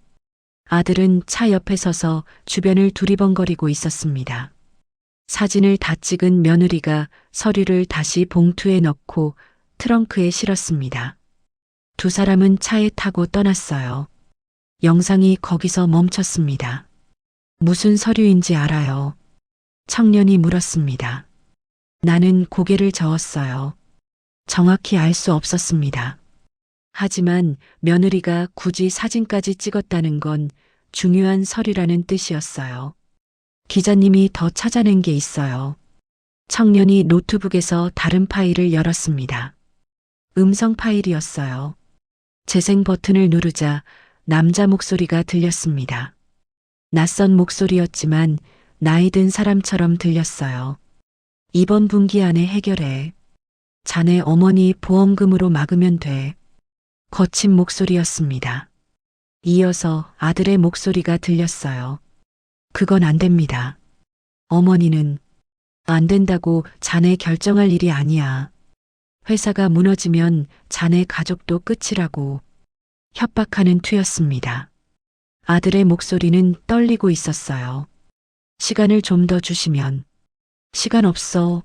아들은 차 옆에 서서 주변을 두리번거리고 있었습니다. 사진을 다 찍은 며느리가 서류를 다시 봉투에 넣고 트렁크에 실었습니다. 두 사람은 차에 타고 떠났어요. 영상이 거기서 멈췄습니다. 무슨 서류인지 알아요? 청년이 물었습니다. 나는 고개를 저었어요. 정확히 알 수 없었습니다. 하지만 며느리가 굳이 사진까지 찍었다는 건 중요한 서류라는 뜻이었어요. 기자님이 더 찾아낸 게 있어요. 청년이 노트북에서 다른 파일을 열었습니다. 음성 파일이었어요. 재생 버튼을 누르자 남자 목소리가 들렸습니다. 낯선 목소리였지만 나이 든 사람처럼 들렸어요. 이번 분기 안에 해결해. 자네 어머니 보험금으로 막으면 돼. 거친 목소리였습니다. 이어서 아들의 목소리가 들렸어요. 그건 안 됩니다. 어머니는 안 된다고 자네 결정할 일이 아니야. 회사가 무너지면 자네 가족도 끝이라고. 협박하는 투였습니다. 아들의 목소리는 떨리고 있었어요. 시간을 좀 더 주시면. 시간 없어.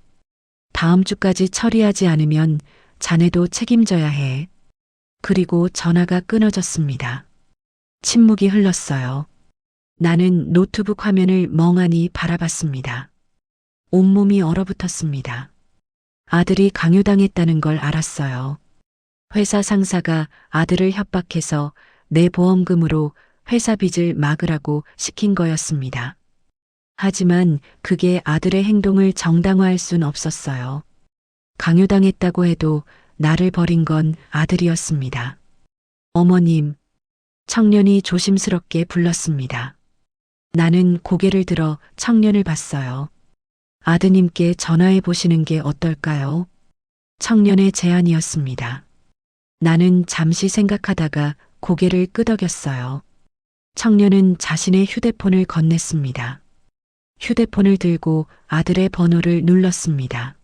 다음 주까지 처리하지 않으면 자네도 책임져야 해. 그리고 전화가 끊어졌습니다. 침묵이 흘렀어요. 나는 노트북 화면을 멍하니 바라봤습니다. 온몸이 얼어붙었습니다. 아들이 강요당했다는 걸 알았어요. 회사 상사가 아들을 협박해서 내 보험금으로 회사 빚을 막으라고 시킨 거였습니다. 하지만 그게 아들의 행동을 정당화할 순 없었어요. 강요당했다고 해도 나를 버린 건 아들이었습니다. 어머님, 청년이 조심스럽게 불렀습니다. 나는 고개를 들어 청년을 봤어요. 아드님께 전화해 보시는 게 어떨까요? 청년의 제안이었습니다. 나는 잠시 생각하다가 고개를 끄덕였어요. 청년은 자신의 휴대폰을 건넸습니다. 휴대폰을 들고 아들의 번호를 눌렀습니다.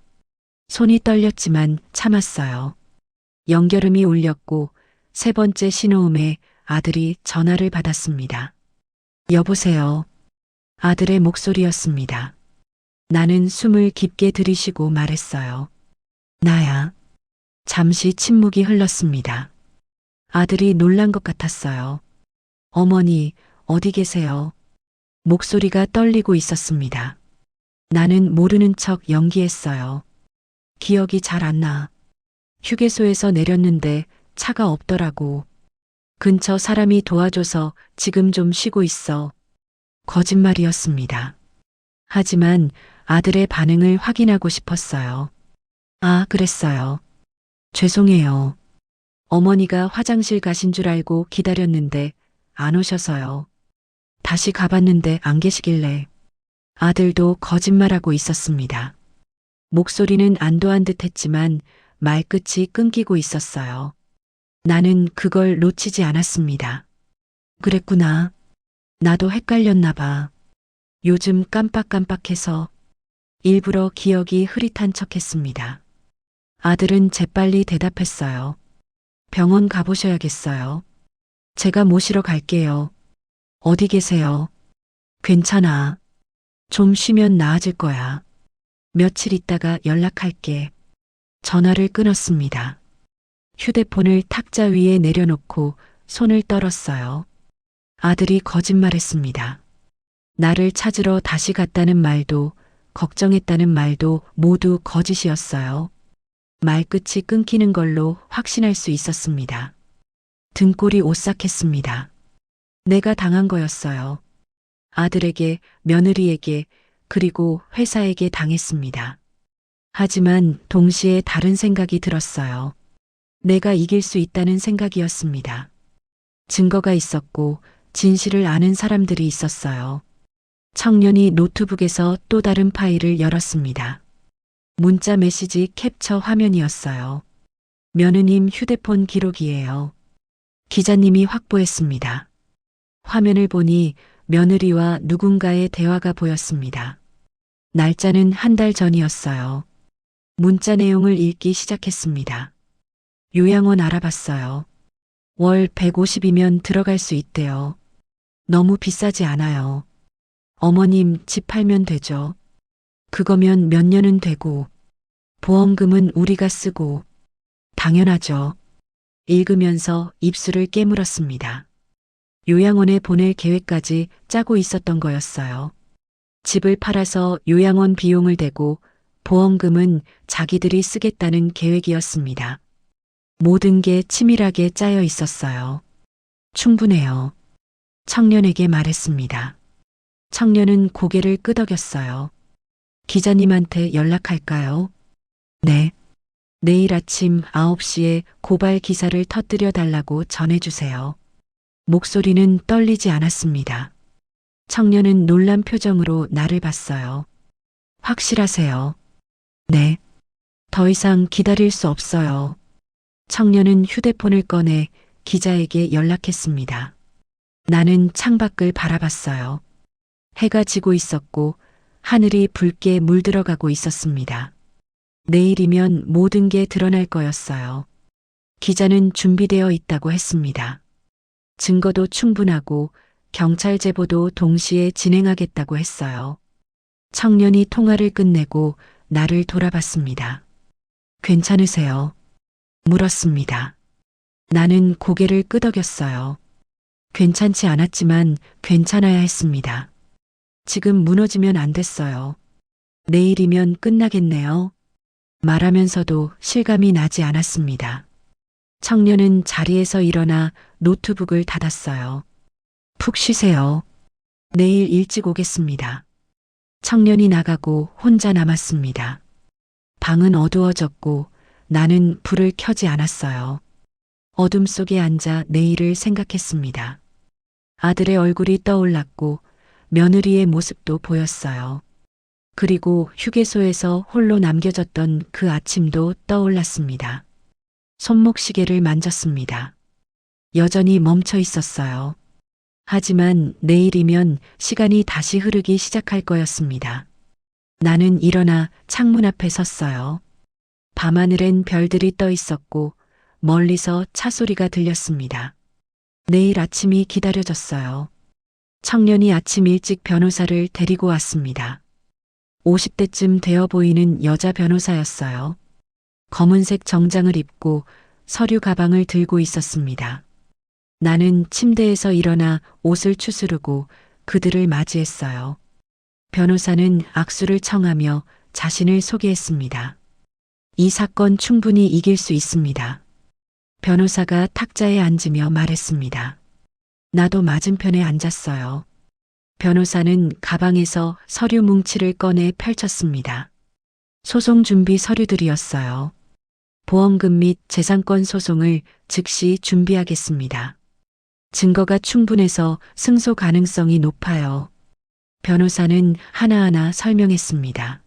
손이 떨렸지만 참았어요. 연결음이 울렸고 세 번째 신호음에 아들이 전화를 받았습니다. 여보세요. 아들의 목소리였습니다. 나는 숨을 깊게 들이쉬고 말했어요. 나야. 잠시 침묵이 흘렀습니다. 아들이 놀란 것 같았어요. 어머니, 어디 계세요? 목소리가 떨리고 있었습니다. 나는 모르는 척 연기했어요. 기억이 잘 안 나. 휴게소에서 내렸는데 차가 없더라고. 근처 사람이 도와줘서 지금 좀 쉬고 있어. 거짓말이었습니다. 하지만 아들의 반응을 확인하고 싶었어요. 아, 그랬어요. 죄송해요. 어머니가 화장실 가신 줄 알고 기다렸는데 안 오셔서요. 다시 가봤는데 안 계시길래. 아들도 거짓말하고 있었습니다. 목소리는 안도한 듯 했지만 말끝이 끊기고 있었어요. 나는 그걸 놓치지 않았습니다. 그랬구나. 나도 헷갈렸나 봐. 요즘 깜빡깜빡해서 일부러 기억이 흐릿한 척했습니다. 아들은 재빨리 대답했어요. 병원 가보셔야겠어요. 제가 모시러 갈게요. 어디 계세요? 괜찮아. 좀 쉬면 나아질 거야. 며칠 있다가 연락할게. 전화를 끊었습니다. 휴대폰을 탁자 위에 내려놓고 손을 떨었어요. 아들이 거짓말했습니다. 나를 찾으러 다시 갔다는 말도, 걱정했다는 말도 모두 거짓이었어요. 말끝이 끊기는 걸로 확신할 수 있었습니다. 등골이 오싹했습니다. 내가 당한 거였어요. 아들에게, 며느리에게, 그리고 회사에게 당했습니다. 하지만 동시에 다른 생각이 들었어요. 내가 이길 수 있다는 생각이었습니다. 증거가 있었고 진실을 아는 사람들이 있었어요. 청년이 노트북에서 또 다른 파일을 열었습니다. 문자 메시지 캡처 화면이었어요. 며느님 휴대폰 기록이에요. 기자님이 확보했습니다. 화면을 보니 며느리와 누군가의 대화가 보였습니다. 날짜는 한 달 전이었어요. 문자 내용을 읽기 시작했습니다. 요양원 알아봤어요. 월 150이면 들어갈 수 있대요. 너무 비싸지 않아요. 어머님 집 팔면 되죠. 그거면 몇 년은 되고, 보험금은 우리가 쓰고, 당연하죠. 읽으면서 입술을 깨물었습니다. 요양원에 보낼 계획까지 짜고 있었던 거였어요. 집을 팔아서 요양원 비용을 대고 보험금은 자기들이 쓰겠다는 계획이었습니다. 모든 게 치밀하게 짜여 있었어요. 충분해요. 청년에게 말했습니다. 청년은 고개를 끄덕였어요. 기자님한테 연락할까요? 네. 내일 아침 9시에 고발 기사를 터뜨려 달라고 전해주세요. 목소리는 떨리지 않았습니다. 청년은 놀란 표정으로 나를 봤어요. 확실하세요? 네. 더 이상 기다릴 수 없어요. 청년은 휴대폰을 꺼내 기자에게 연락했습니다. 나는 창밖을 바라봤어요. 해가 지고 있었고 하늘이 붉게 물들어가고 있었습니다. 내일이면 모든 게 드러날 거였어요. 기자는 준비되어 있다고 했습니다. 증거도 충분하고 경찰 제보도 동시에 진행하겠다고 했어요. 청년이 통화를 끝내고 나를 돌아봤습니다. 괜찮으세요? 물었습니다. 나는 고개를 끄덕였어요. 괜찮지 않았지만 괜찮아야 했습니다. 지금 무너지면 안 됐어요. 내일이면 끝나겠네요. 말하면서도 실감이 나지 않았습니다. 청년은 자리에서 일어나 노트북을 닫았어요. 푹 쉬세요. 내일 일찍 오겠습니다. 청년이 나가고 혼자 남았습니다. 방은 어두워졌고 나는 불을 켜지 않았어요. 어둠 속에 앉아 내일을 생각했습니다. 아들의 얼굴이 떠올랐고 며느리의 모습도 보였어요. 그리고 휴게소에서 홀로 남겨졌던 그 아침도 떠올랐습니다. 손목시계를 만졌습니다. 여전히 멈춰 있었어요. 하지만 내일이면 시간이 다시 흐르기 시작할 거였습니다. 나는 일어나 창문 앞에 섰어요. 밤하늘엔 별들이 떠 있었고 멀리서 차 소리가 들렸습니다. 내일 아침이 기다려졌어요. 청년이 아침 일찍 변호사를 데리고 왔습니다. 50대쯤 되어 보이는 여자 변호사였어요. 검은색 정장을 입고 서류 가방을 들고 있었습니다. 나는 침대에서 일어나 옷을 추스르고 그들을 맞이했어요. 변호사는 악수를 청하며 자신을 소개했습니다. 이 사건 충분히 이길 수 있습니다. 변호사가 탁자에 앉으며 말했습니다. 나도 맞은편에 앉았어요. 변호사는 가방에서 서류 뭉치를 꺼내 펼쳤습니다. 소송 준비 서류들이었어요. 보험금 및 재산권 소송을 즉시 준비하겠습니다. 증거가 충분해서 승소 가능성이 높아요. 변호사는 하나하나 설명했습니다.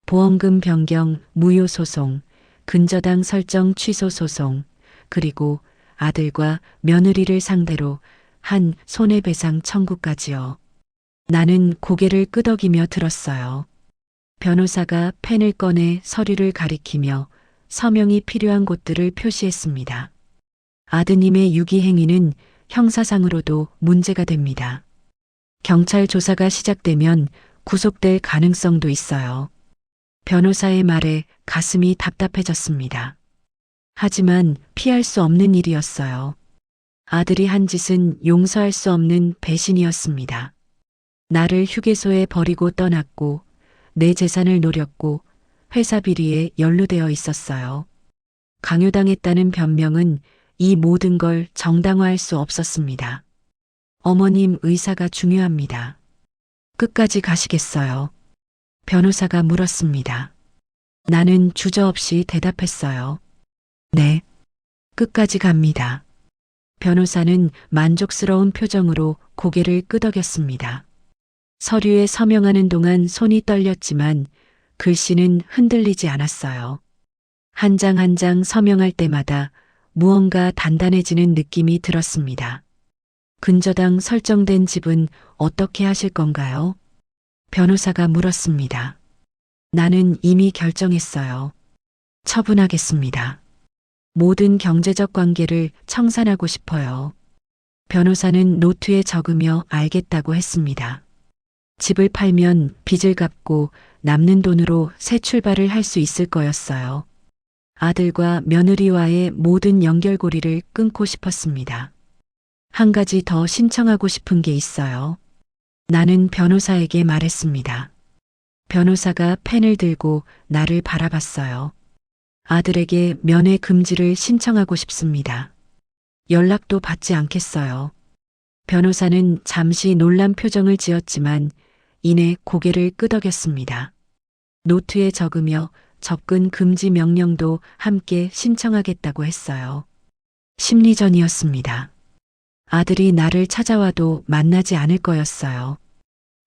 보험금 변경, 무효 소송, 근저당 설정 취소 소송, 그리고 아들과 며느리를 상대로 한 손해배상 청구까지요. 나는 고개를 끄덕이며 들었어요. 변호사가 펜을 꺼내 서류를 가리키며 서명이 필요한 곳들을 표시했습니다. 아드님의 유기행위는 형사상으로도 문제가 됩니다. 경찰 조사가 시작되면 구속될 가능성도 있어요. 변호사의 말에 가슴이 답답해졌습니다. 하지만 피할 수 없는 일이었어요. 아들이 한 짓은 용서할 수 없는 배신이었습니다. 나를 휴게소에 버리고 떠났고 내 재산을 노렸고 회사 비리에 연루되어 있었어요. 강요당했다는 변명은 이 모든 걸 정당화할 수 없었습니다. 어머님 의사가 중요합니다. 끝까지 가시겠어요? 변호사가 물었습니다. 나는 주저없이 대답했어요. 네. 끝까지 갑니다. 변호사는 만족스러운 표정으로 고개를 끄덕였습니다. 서류에 서명하는 동안 손이 떨렸지만 글씨는 흔들리지 않았어요. 한 장 한 장 서명할 때마다 무언가 단단해지는 느낌이 들었습니다. 근저당 설정된 집은 어떻게 하실 건가요? 변호사가 물었습니다. 나는 이미 결정했어요. 처분하겠습니다. 모든 경제적 관계를 청산하고 싶어요. 변호사는 노트에 적으며 알겠다고 했습니다. 집을 팔면 빚을 갚고 남는 돈으로 새 출발을 할 수 있을 거였어요. 아들과 며느리와의 모든 연결고리를 끊고 싶었습니다. 한 가지 더 신청하고 싶은 게 있어요. 나는 변호사에게 말했습니다. 변호사가 펜을 들고 나를 바라봤어요. 아들에게 면회 금지를 신청하고 싶습니다. 연락도 받지 않겠어요. 변호사는 잠시 놀란 표정을 지었지만 이내 고개를 끄덕였습니다. 노트에 적으며 접근 금지 명령도 함께 신청하겠다고 했어요. 심리전이었습니다. 아들이 나를 찾아와도 만나지 않을 거였어요.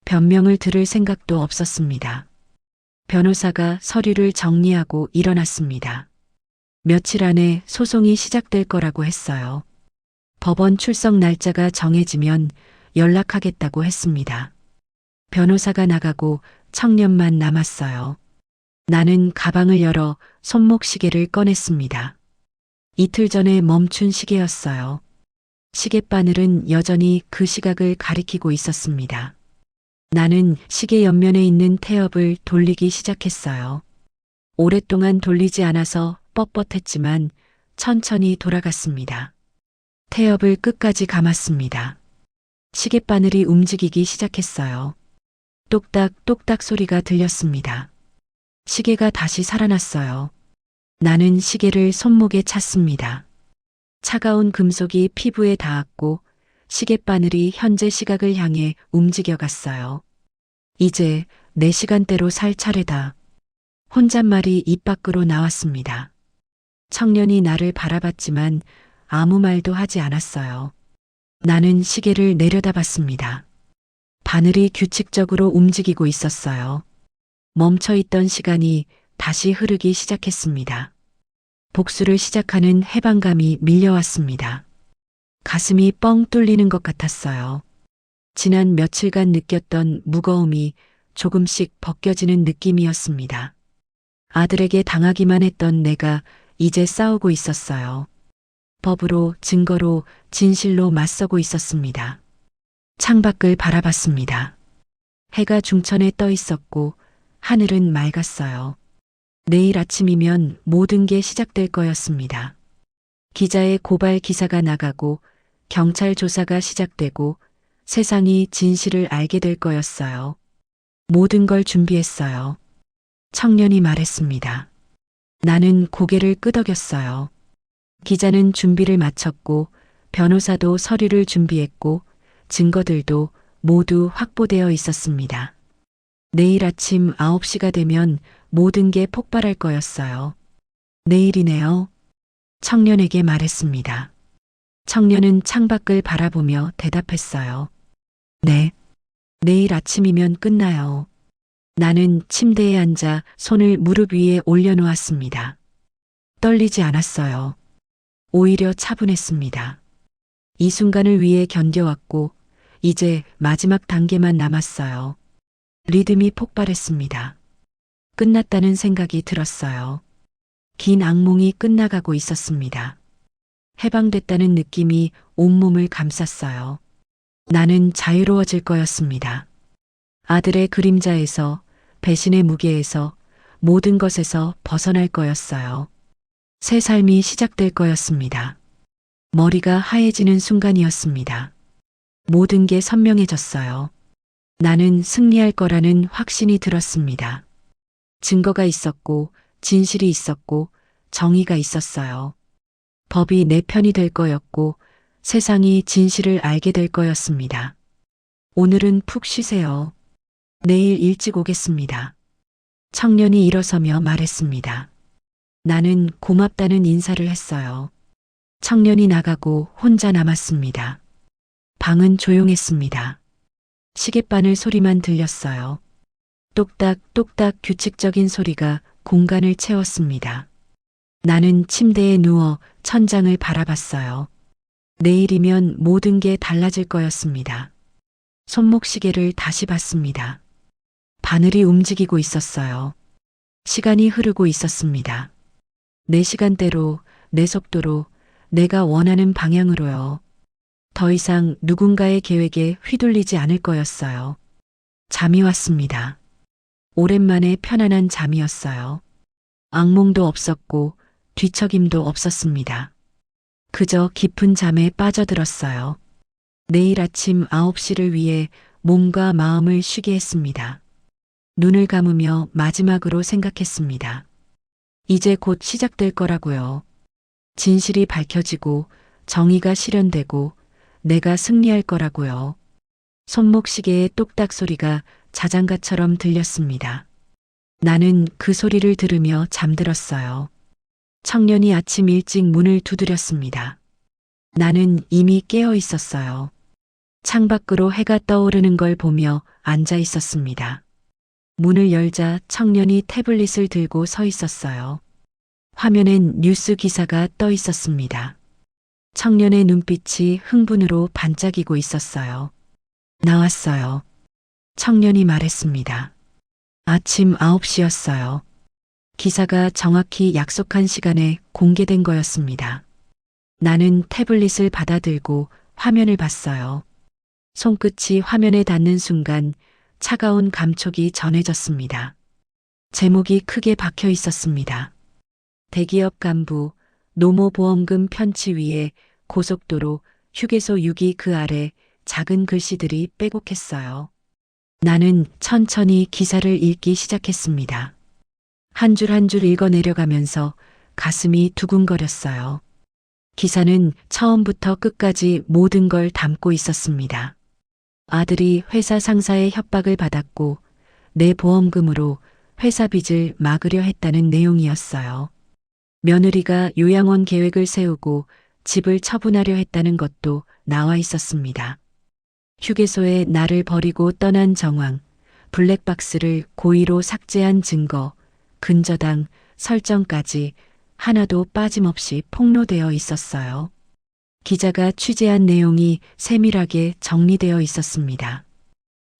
변명을 들을 생각도 없었습니다. 변호사가 서류를 정리하고 일어났습니다. 며칠 안에 소송이 시작될 거라고 했어요. 법원 출석 날짜가 정해지면 연락하겠다고 했습니다. 변호사가 나가고 청년만 남았어요. 나는 가방을 열어 손목 시계를 꺼냈습니다. 이틀 전에 멈춘 시계였어요. 시계바늘은 여전히 그 시각을 가리키고 있었습니다. 나는 시계 옆면에 있는 태엽을 돌리기 시작했어요. 오랫동안 돌리지 않아서 뻣뻣했지만 천천히 돌아갔습니다. 태엽을 끝까지 감았습니다. 시계바늘이 움직이기 시작했어요. 똑딱 소리가 들렸습니다. 시계가 다시 살아났어요. 나는 시계를 손목에 찼습니다. 차가운 금속이 피부에 닿았고 시계바늘이 현재 시각을 향해 움직여갔어요. 이제 내 시간대로 살 차례다. 혼잣말이 입 밖으로 나왔습니다. 청년이 나를 바라봤지만 아무 말도 하지 않았어요. 나는 시계를 내려다봤습니다. 바늘이 규칙적으로 움직이고 있었어요. 멈춰있던 시간이 다시 흐르기 시작했습니다. 복수를 시작하는 해방감이 밀려왔습니다. 가슴이 뻥 뚫리는 것 같았어요. 지난 며칠간 느꼈던 무거움이 조금씩 벗겨지는 느낌이었습니다. 아들에게 당하기만 했던 내가 이제 싸우고 있었어요. 법으로, 증거로, 진실로 맞서고 있었습니다. 창밖을 바라봤습니다. 해가 중천에 떠 있었고 하늘은 맑았어요. 내일 아침이면 모든 게 시작될 거였습니다. 기자의 고발 기사가 나가고 경찰 조사가 시작되고 세상이 진실을 알게 될 거였어요. 모든 걸 준비했어요. 청년이 말했습니다. 나는 고개를 끄덕였어요. 기자는 준비를 마쳤고 변호사도 서류를 준비했고 증거들도 모두 확보되어 있었습니다. 내일 아침 9시가 되면 모든 게 폭발할 거였어요. 내일이네요. 청년에게 말했습니다. 청년은 창밖을 바라보며 대답했어요. 네. 내일 아침이면 끝나요. 나는 침대에 앉아 손을 무릎 위에 올려놓았습니다. 떨리지 않았어요. 오히려 차분했습니다. 이 순간을 위해 견뎌왔고 이제 마지막 단계만 남았어요. 리듬이 폭발했습니다. 끝났다는 생각이 들었어요. 긴 악몽이 끝나가고 있었습니다. 해방됐다는 느낌이 온몸을 감쌌어요. 나는 자유로워질 거였습니다. 아들의 그림자에서, 배신의 무게에서, 모든 것에서 벗어날 거였어요. 새 삶이 시작될 거였습니다. 머리가 하얘지는 순간이었습니다. 모든 게 선명해졌어요. 나는 승리할 거라는 확신이 들었습니다. 증거가 있었고, 진실이 있었고, 정의가 있었어요. 법이 내 편이 될 거였고, 세상이 진실을 알게 될 거였습니다. 오늘은 푹 쉬세요. 내일 일찍 오겠습니다. 청년이 일어서며 말했습니다. 나는 고맙다는 인사를 했어요. 청년이 나가고 혼자 남았습니다. 방은 조용했습니다. 시계바늘 소리만 들렸어요. 똑딱 똑딱 규칙적인 소리가 공간을 채웠습니다. 나는 침대에 누워 천장을 바라봤어요. 내일이면 모든 게 달라질 거였습니다. 손목시계를 다시 봤습니다. 바늘이 움직이고 있었어요. 시간이 흐르고 있었습니다. 내 시간대로, 내 속도로, 내가 원하는 방향으로요. 더 이상 누군가의 계획에 휘둘리지 않을 거였어요. 잠이 왔습니다. 오랜만에 편안한 잠이었어요. 악몽도 없었고 뒤척임도 없었습니다. 그저 깊은 잠에 빠져들었어요. 내일 아침 9시를 위해 몸과 마음을 쉬게 했습니다. 눈을 감으며 마지막으로 생각했습니다. 이제 곧 시작될 거라고요. 진실이 밝혀지고 정의가 실현되고 내가 승리할 거라고요. 손목시계의 똑딱 소리가 자장가처럼 들렸습니다. 나는 그 소리를 들으며 잠들었어요. 청년이 아침 일찍 문을 두드렸습니다. 나는 이미 깨어 있었어요. 창밖으로 해가 떠오르는 걸 보며 앉아 있었습니다. 문을 열자 청년이 태블릿을 들고 서 있었어요. 화면엔 뉴스 기사가 떠 있었습니다. 청년의 눈빛이 흥분으로 반짝이고 있었어요. 나왔어요. 청년이 말했습니다. 아침 9시였어요. 기사가 정확히 약속한 시간에 공개된 거였습니다. 나는 태블릿을 받아들고 화면을 봤어요. 손끝이 화면에 닿는 순간 차가운 감촉이 전해졌습니다. 제목이 크게 박혀 있었습니다. 대기업 간부, 노모보험금 편취 위에 고속도로, 휴게소 6위 그 아래 작은 글씨들이 빼곡했어요. 나는 천천히 기사를 읽기 시작했습니다. 한 줄 한 줄 읽어 내려가면서 가슴이 두근거렸어요. 기사는 처음부터 끝까지 모든 걸 담고 있었습니다. 아들이 회사 상사의 협박을 받았고 내 보험금으로 회사 빚을 막으려 했다는 내용이었어요. 며느리가 요양원 계획을 세우고 집을 처분하려 했다는 것도 나와 있었습니다. 휴게소에 나를 버리고 떠난 정황, 블랙박스를 고의로 삭제한 증거, 근저당, 설정까지 하나도 빠짐없이 폭로되어 있었어요. 기자가 취재한 내용이 세밀하게 정리되어 있었습니다.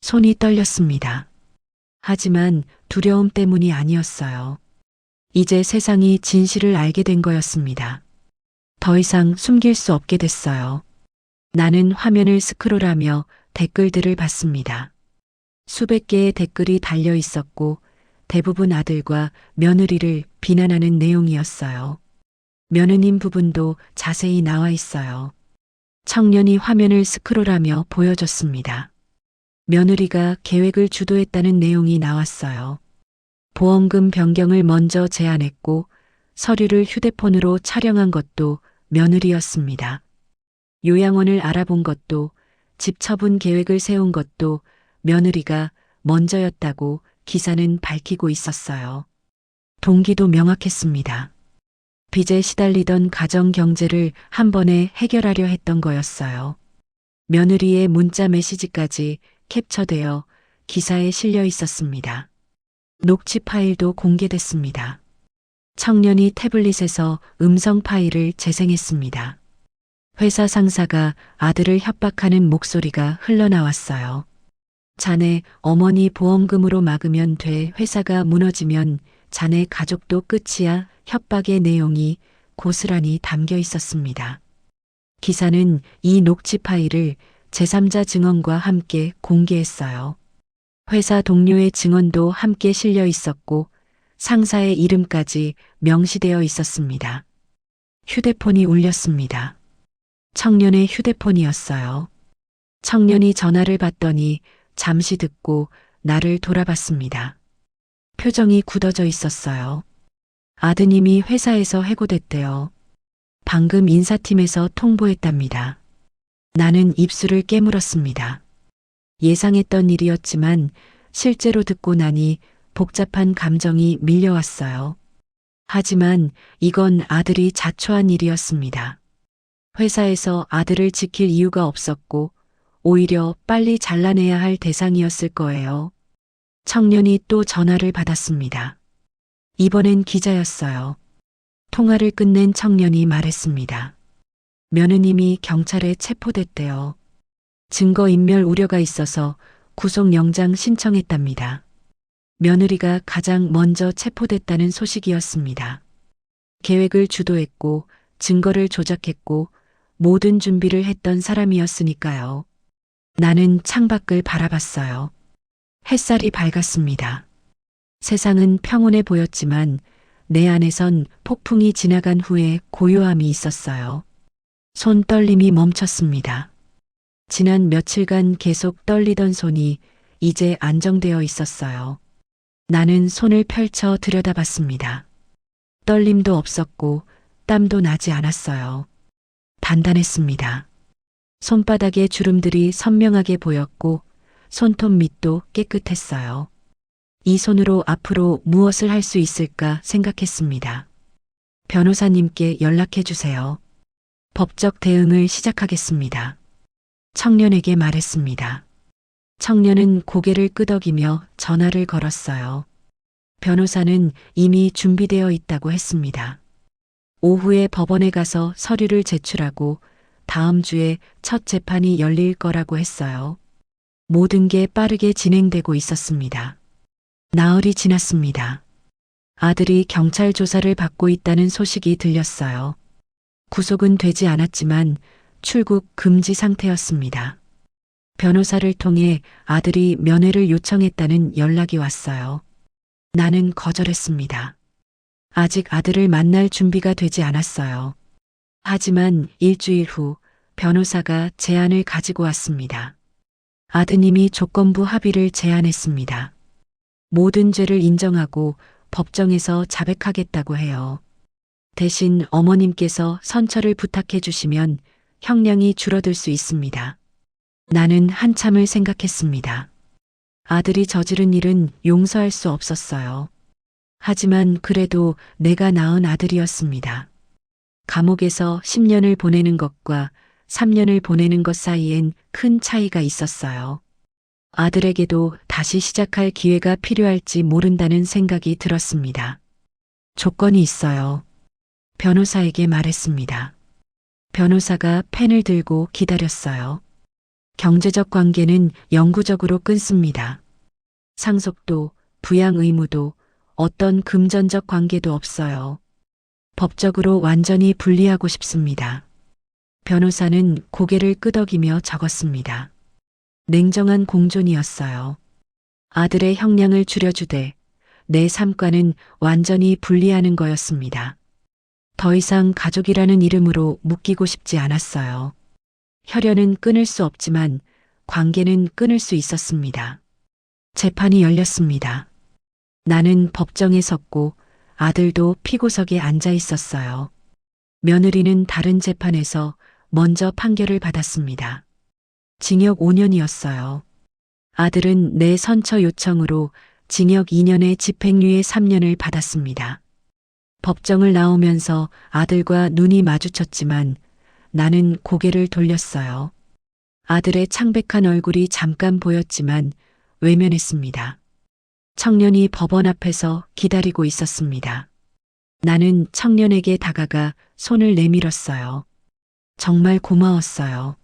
손이 떨렸습니다. 하지만 두려움 때문이 아니었어요. 이제 세상이 진실을 알게 된 거였습니다. 더 이상 숨길 수 없게 됐어요. 나는 화면을 스크롤하며 댓글들을 봤습니다. 수백 개의 댓글이 달려 있었고 대부분 아들과 며느리를 비난하는 내용이었어요. 며느님 부분도 자세히 나와 있어요. 청년이 화면을 스크롤하며 보여줬습니다. 며느리가 계획을 주도했다는 내용이 나왔어요. 보험금 변경을 먼저 제안했고 서류를 휴대폰으로 촬영한 것도 며느리였습니다. 요양원을 알아본 것도 집 처분 계획을 세운 것도 며느리가 먼저였다고 기사는 밝히고 있었어요. 동기도 명확했습니다. 빚에 시달리던 가정 경제를 한 번에 해결하려 했던 거였어요. 며느리의 문자 메시지까지 캡처되어 기사에 실려 있었습니다. 녹취 파일도 공개됐습니다. 청년이 태블릿에서 음성 파일을 재생했습니다. 회사 상사가 아들을 협박하는 목소리가 흘러나왔어요. 자네 어머니 보험금으로 막으면 돼. 회사가 무너지면 자네 가족도 끝이야. 협박의 내용이 고스란히 담겨 있었습니다. 기사는 이 녹취 파일을 제3자 증언과 함께 공개했어요. 회사 동료의 증언도 함께 실려 있었고 상사의 이름까지 명시되어 있었습니다. 휴대폰이 울렸습니다. 청년의 휴대폰이었어요. 청년이 전화를 받더니 잠시 듣고 나를 돌아봤습니다. 표정이 굳어져 있었어요. 아드님이 회사에서 해고됐대요. 방금 인사팀에서 통보했답니다. 나는 입술을 깨물었습니다. 예상했던 일이었지만 실제로 듣고 나니 복잡한 감정이 밀려왔어요. 하지만 이건 아들이 자초한 일이었습니다. 회사에서 아들을 지킬 이유가 없었고 오히려 빨리 잘라내야 할 대상이었을 거예요. 청년이 또 전화를 받았습니다. 이번엔 기자였어요. 통화를 끝낸 청년이 말했습니다. 며느님이 경찰에 체포됐대요. 증거인멸 우려가 있어서 구속영장 신청했답니다. 며느리가 가장 먼저 체포됐다는 소식이었습니다. 계획을 주도했고 증거를 조작했고 모든 준비를 했던 사람이었으니까요. 나는 창밖을 바라봤어요. 햇살이 밝았습니다. 세상은 평온해 보였지만 내 안에선 폭풍이 지나간 후에 고요함이 있었어요. 손 떨림이 멈췄습니다. 지난 며칠간 계속 떨리던 손이 이제 안정되어 있었어요. 나는 손을 펼쳐 들여다봤습니다. 떨림도 없었고 땀도 나지 않았어요. 단단했습니다. 손바닥의 주름들이 선명하게 보였고 손톱 밑도 깨끗했어요. 이 손으로 앞으로 무엇을 할 수 있을까 생각했습니다. 변호사님께 연락해 주세요. 법적 대응을 시작하겠습니다. 청년에게 말했습니다. 청년은 고개를 끄덕이며 전화를 걸었어요. 변호사는 이미 준비되어 있다고 했습니다. 오후에 법원에 가서 서류를 제출하고 다음 주에 첫 재판이 열릴 거라고 했어요. 모든 게 빠르게 진행되고 있었습니다. 나흘이 지났습니다. 아들이 경찰 조사를 받고 있다는 소식이 들렸어요. 구속은 되지 않았지만 출국 금지 상태였습니다. 변호사를 통해 아들이 면회를 요청했다는 연락이 왔어요. 나는 거절했습니다. 아직 아들을 만날 준비가 되지 않았어요. 하지만 일주일 후 변호사가 제안을 가지고 왔습니다. 아드님이 조건부 합의를 제안했습니다. 모든 죄를 인정하고 법정에서 자백하겠다고 해요. 대신 어머님께서 선처를 부탁해 주시면 형량이 줄어들 수 있습니다. 나는 한참을 생각했습니다. 아들이 저지른 일은 용서할 수 없었어요. 하지만 그래도 내가 낳은 아들이었습니다. 감옥에서 10년을 보내는 것과 3년을 보내는 것 사이엔 큰 차이가 있었어요. 아들에게도 다시 시작할 기회가 필요할지 모른다는 생각이 들었습니다. 조건이 있어요. 변호사에게 말했습니다. 변호사가 펜을 들고 기다렸어요. 경제적 관계는 영구적으로 끊습니다. 상속도, 부양 의무도, 어떤 금전적 관계도 없어요. 법적으로 완전히 분리하고 싶습니다. 변호사는 고개를 끄덕이며 적었습니다. 냉정한 공존이었어요. 아들의 형량을 줄여주되 내 삶과는 완전히 분리하는 거였습니다. 더 이상 가족이라는 이름으로 묶이고 싶지 않았어요. 혈연은 끊을 수 없지만 관계는 끊을 수 있었습니다. 재판이 열렸습니다. 나는 법정에 섰고 아들도 피고석에 앉아 있었어요. 며느리는 다른 재판에서 먼저 판결을 받았습니다. 징역 5년이었어요. 아들은 내 선처 요청으로 징역 2년에 집행유예 3년을 받았습니다. 법정을 나오면서 아들과 눈이 마주쳤지만 나는 고개를 돌렸어요. 아들의 창백한 얼굴이 잠깐 보였지만 외면했습니다. 청년이 법원 앞에서 기다리고 있었습니다. 나는 청년에게 다가가 손을 내밀었어요. 정말 고마웠어요.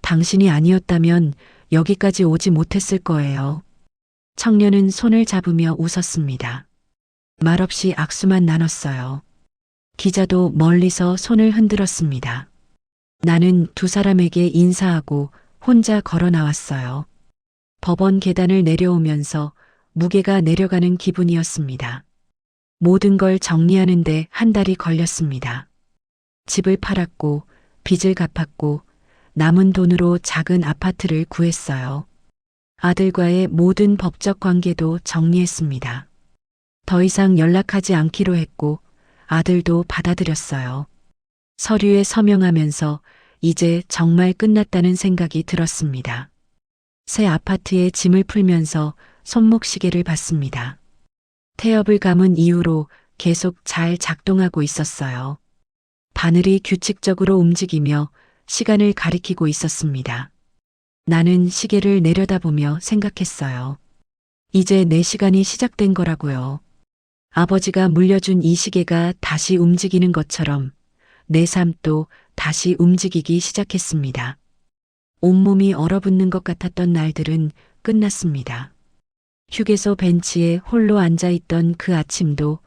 당신이 아니었다면 여기까지 오지 못했을 거예요. 청년은 손을 잡으며 웃었습니다. 말없이 악수만 나눴어요. 기자도 멀리서 손을 흔들었습니다. 나는 두 사람에게 인사하고 혼자 걸어 나왔어요. 법원 계단을 내려오면서 무게가 내려가는 기분이었습니다. 모든 걸 정리하는데 한 달이 걸렸습니다. 집을 팔았고 빚을 갚았고 남은 돈으로 작은 아파트를 구했어요. 아들과의 모든 법적 관계도 정리했습니다. 더 이상 연락하지 않기로 했고 아들도 받아들였어요. 서류에 서명하면서 이제 정말 끝났다는 생각이 들었습니다. 새 아파트에 짐을 풀면서 손목시계를 봤습니다. 태엽을 감은 이후로 계속 잘 작동하고 있었어요. 바늘이 규칙적으로 움직이며 시간을 가리키고 있었습니다. 나는 시계를 내려다보며 생각했어요. 이제 내 시간이 시작된 거라고요. 아버지가 물려준 이 시계가 다시 움직이는 것처럼 내 삶도 다시 움직이기 시작했습니다. 온몸이 얼어붙는 것 같았던 날들은 끝났습니다. 휴게소 벤치에 홀로 앉아있던 그 아침도,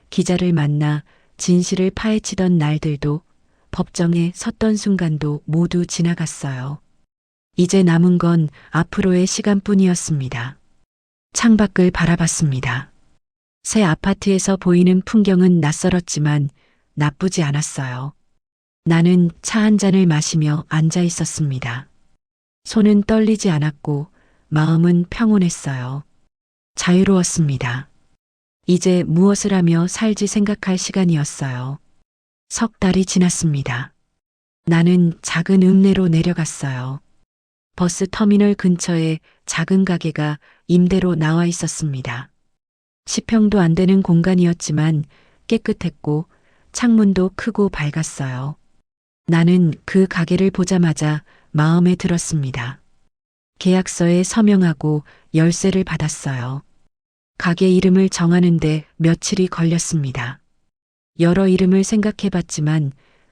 기자를 만나 진실을 파헤치던 날들도, 법정에 섰던 순간도 모두 지나갔어요. 이제 남은 건 앞으로의 시간뿐이었습니다. 창밖을 바라봤습니다. 새 아파트에서 보이는 풍경은 낯설었지만 나쁘지 않았어요. 나는 차 한 잔을 마시며 앉아 있었습니다. 손은 떨리지 않았고 마음은 평온했어요. 자유로웠습니다. 이제 무엇을 하며 살지 생각할 시간이었어요. 석 달이 지났습니다. 나는 작은 읍내로 내려갔어요. 버스 터미널 근처에 작은 가게가 임대로 나와 있었습니다. 10평도 안 되는 공간이었지만 깨끗했고 창문도 크고 밝았어요. 나는 그 가게를 보자마자 마음에 들었습니다. 계약서에 서명하고 열쇠를 받았어요. 가게 이름을 정하는데 며칠이 걸렸습니다. 여러 이름을 생각해봤지만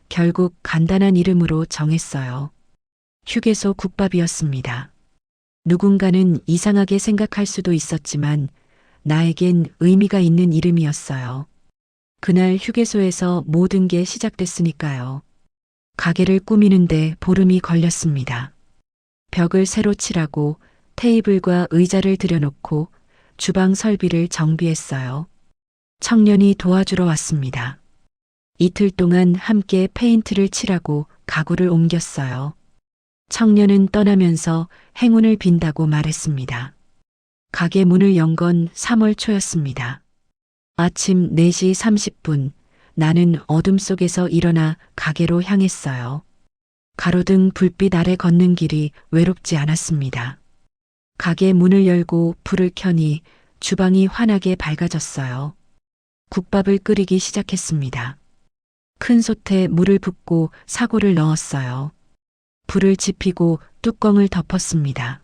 결국 간단한 이름으로 정했어요. 휴게소 국밥이었습니다. 누군가는 이상하게 생각할 수도 있었지만 나에겐 의미가 있는 이름이었어요. 그날 휴게소에서 모든 게 시작됐으니까요. 가게를 꾸미는데 보름이 걸렸습니다. 벽을 새로 칠하고 테이블과 의자를 들여놓고 주방 설비를 정비했어요. 청년이 도와주러 왔습니다. 이틀 동안 함께 페인트를 칠하고 가구를 옮겼어요. 청년은 떠나면서 행운을 빈다고 말했습니다. 가게 문을 연 건 3월 초였습니다. 아침 4시 30분, 나는 어둠 속에서 일어나 가게로 향했어요. 가로등 불빛 아래 걷는 길이 외롭지 않았습니다. 가게 문을 열고 불을 켜니 주방이 환하게 밝아졌어요. 국밥을 끓이기 시작했습니다. 큰 솥에 물을 붓고 사고를 넣었어요. 불을 지피고 뚜껑을 덮었습니다.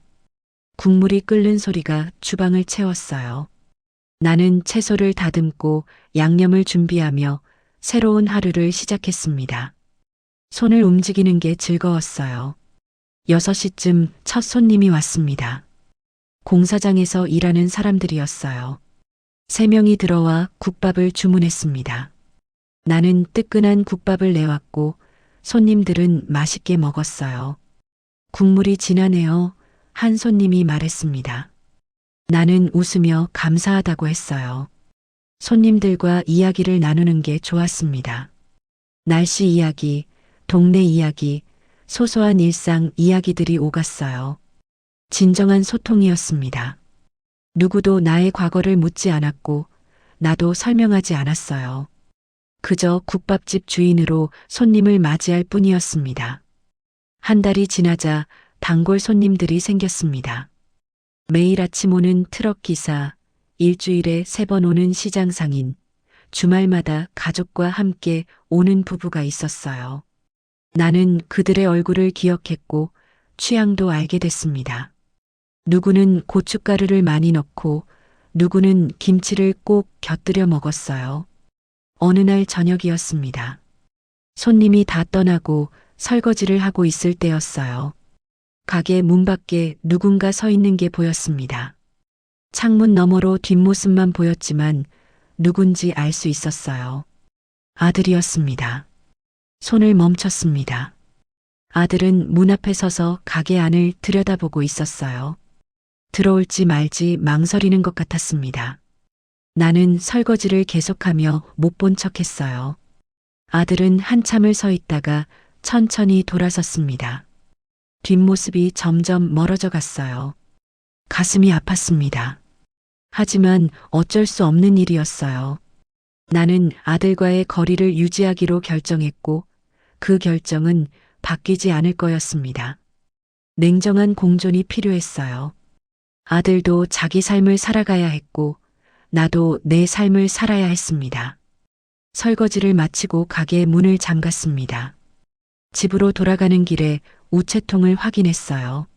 국물이 끓는 소리가 주방을 채웠어요. 나는 채소를 다듬고 양념을 준비하며 새로운 하루를 시작했습니다. 손을 움직이는 게 즐거웠어요. 6시쯤 첫 손님이 왔습니다. 공사장에서 일하는 사람들이었어요. 3명이 들어와 국밥을 주문했습니다. 나는 뜨끈한 국밥을 내왔고 손님들은 맛있게 먹었어요. 국물이 진하네요. 한 손님이 말했습니다. 나는 웃으며 감사하다고 했어요. 손님들과 이야기를 나누는 게 좋았습니다. 날씨 이야기, 동네 이야기, 소소한 일상 이야기들이 오갔어요. 진정한 소통이었습니다. 누구도 나의 과거를 묻지 않았고 나도 설명하지 않았어요. 그저 국밥집 주인으로 손님을 맞이할 뿐이었습니다. 한 달이 지나자 단골 손님들이 생겼습니다. 매일 아침 오는 트럭 기사, 일주일에 3번 오는 시장 상인, 주말마다 가족과 함께 오는 부부가 있었어요. 나는 그들의 얼굴을 기억했고 취향도 알게 됐습니다. 누구는 고춧가루를 많이 넣고 누구는 김치를 꼭 곁들여 먹었어요. 어느 날 저녁이었습니다. 손님이 다 떠나고 설거지를 하고 있을 때였어요. 가게 문 밖에 누군가 서 있는 게 보였습니다. 창문 너머로 뒷모습만 보였지만 누군지 알 수 있었어요. 아들이었습니다. 손을 멈췄습니다. 아들은 문 앞에 서서 가게 안을 들여다보고 있었어요. 들어올지 말지 망설이는 것 같았습니다. 나는 설거지를 계속하며 못 본 척했어요. 아들은 한참을 서 있다가 천천히 돌아섰습니다. 뒷모습이 점점 멀어져 갔어요. 가슴이 아팠습니다. 하지만 어쩔 수 없는 일이었어요. 나는 아들과의 거리를 유지하기로 결정했고 그 결정은 바뀌지 않을 거였습니다. 냉정한 공존이 필요했어요. 아들도 자기 삶을 살아가야 했고 나도 내 삶을 살아야 했습니다. 설거지를 마치고 가게 문을 잠갔습니다. 집으로 돌아가는 길에 우체통을 확인했어요.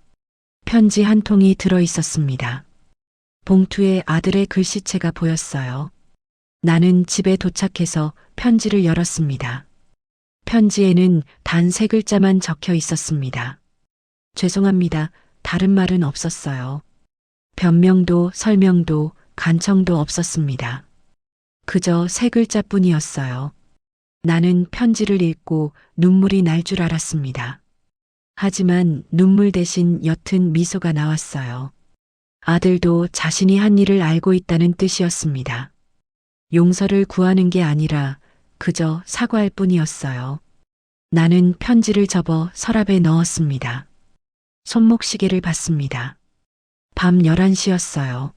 편지 한 통이 들어 있었습니다. 봉투에 아들의 글씨체가 보였어요. 나는 집에 도착해서 편지를 열었습니다. 편지에는 단 3글자만 적혀 있었습니다. 죄송합니다. 다른 말은 없었어요. 변명도 설명도 간청도 없었습니다. 그저 3글자뿐이었어요. 나는 편지를 읽고 눈물이 날 줄 알았습니다. 하지만 눈물 대신 옅은 미소가 나왔어요. 아들도 자신이 한 일을 알고 있다는 뜻이었습니다. 용서를 구하는 게 아니라 그저 사과할 뿐이었어요. 나는 편지를 접어 서랍에 넣었습니다. 손목시계를 봤습니다. 밤 11시였어요.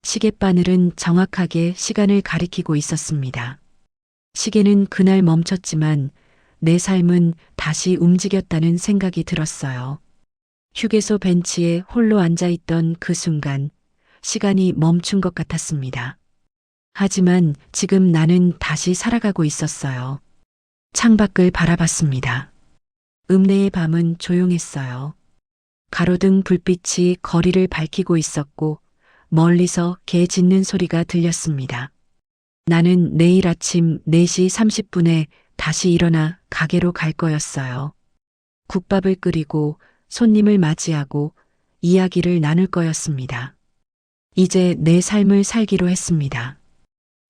시계바늘은 정확하게 시간을 가리키고 있었습니다. 시계는 그날 멈췄지만 내 삶은 다시 움직였다는 생각이 들었어요. 휴게소 벤치에 홀로 앉아있던 그 순간 시간이 멈춘 것 같았습니다. 하지만 지금 나는 다시 살아가고 있었어요. 창밖을 바라봤습니다. 읍내의 밤은 조용했어요. 가로등 불빛이 거리를 밝히고 있었고 멀리서 개 짖는 소리가 들렸습니다. 나는 내일 아침 4시 30분에 다시 일어나 가게로 갈 거였어요. 국밥을 끓이고 손님을 맞이하고 이야기를 나눌 거였습니다. 이제 내 삶을 살기로 했습니다.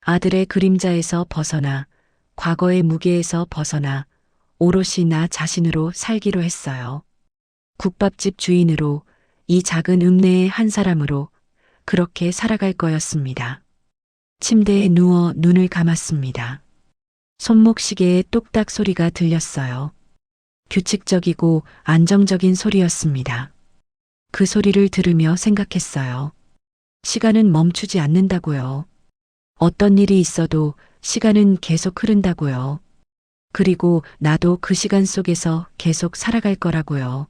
아들의 그림자에서 벗어나 과거의 무게에서 벗어나 오롯이 나 자신으로 살기로 했어요. 국밥집 주인으로 이 작은 읍내의 한 사람으로 그렇게 살아갈 거였습니다. 침대에 누워 눈을 감았습니다. 손목시계의 똑딱 소리가 들렸어요. 규칙적이고 안정적인 소리였습니다. 그 소리를 들으며 생각했어요. 시간은 멈추지 않는다고요. 어떤 일이 있어도 시간은 계속 흐른다고요. 그리고 나도 그 시간 속에서 계속 살아갈 거라고요.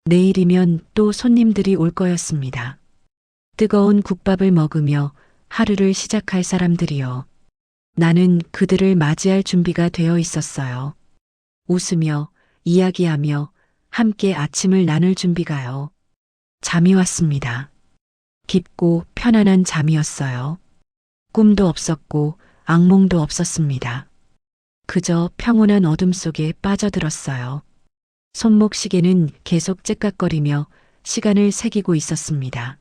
내일이면 또 손님들이 올 거였습니다. 뜨거운 국밥을 먹으며 하루를 시작할 사람들이요. 나는 그들을 맞이할 준비가 되어 있었어요. 웃으며 이야기하며 함께 아침을 나눌 준비가요. 잠이 왔습니다. 깊고 편안한 잠이었어요. 꿈도 없었고 악몽도 없었습니다. 그저 평온한 어둠 속에 빠져들었어요. 손목시계는 계속 째깍거리며 시간을 새기고 있었습니다.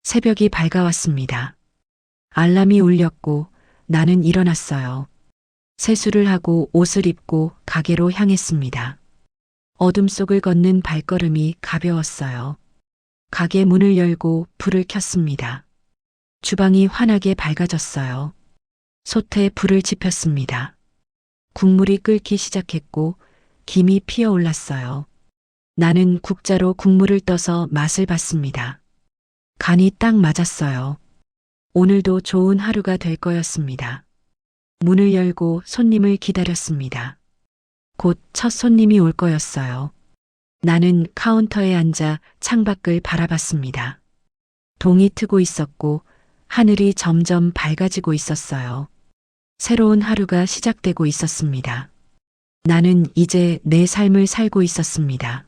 새벽이 밝아왔습니다. 알람이 울렸고 나는 일어났어요. 세수를 하고 옷을 입고 가게로 향했습니다. 어둠 속을 걷는 발걸음이 가벼웠어요. 가게 문을 열고 불을 켰습니다. 주방이 환하게 밝아졌어요. 솥에 불을 지폈습니다. 국물이 끓기 시작했고 김이 피어올랐어요. 나는 국자로 국물을 떠서 맛을 봤습니다. 간이 딱 맞았어요. 오늘도 좋은 하루가 될 거였습니다. 문을 열고 손님을 기다렸습니다. 곧 첫 손님이 올 거였어요. 나는 카운터에 앉아 창밖을 바라봤습니다. 동이 트고 있었고 하늘이 점점 밝아지고 있었어요. 새로운 하루가 시작되고 있었습니다. 나는 이제 내 삶을 살고 있었습니다.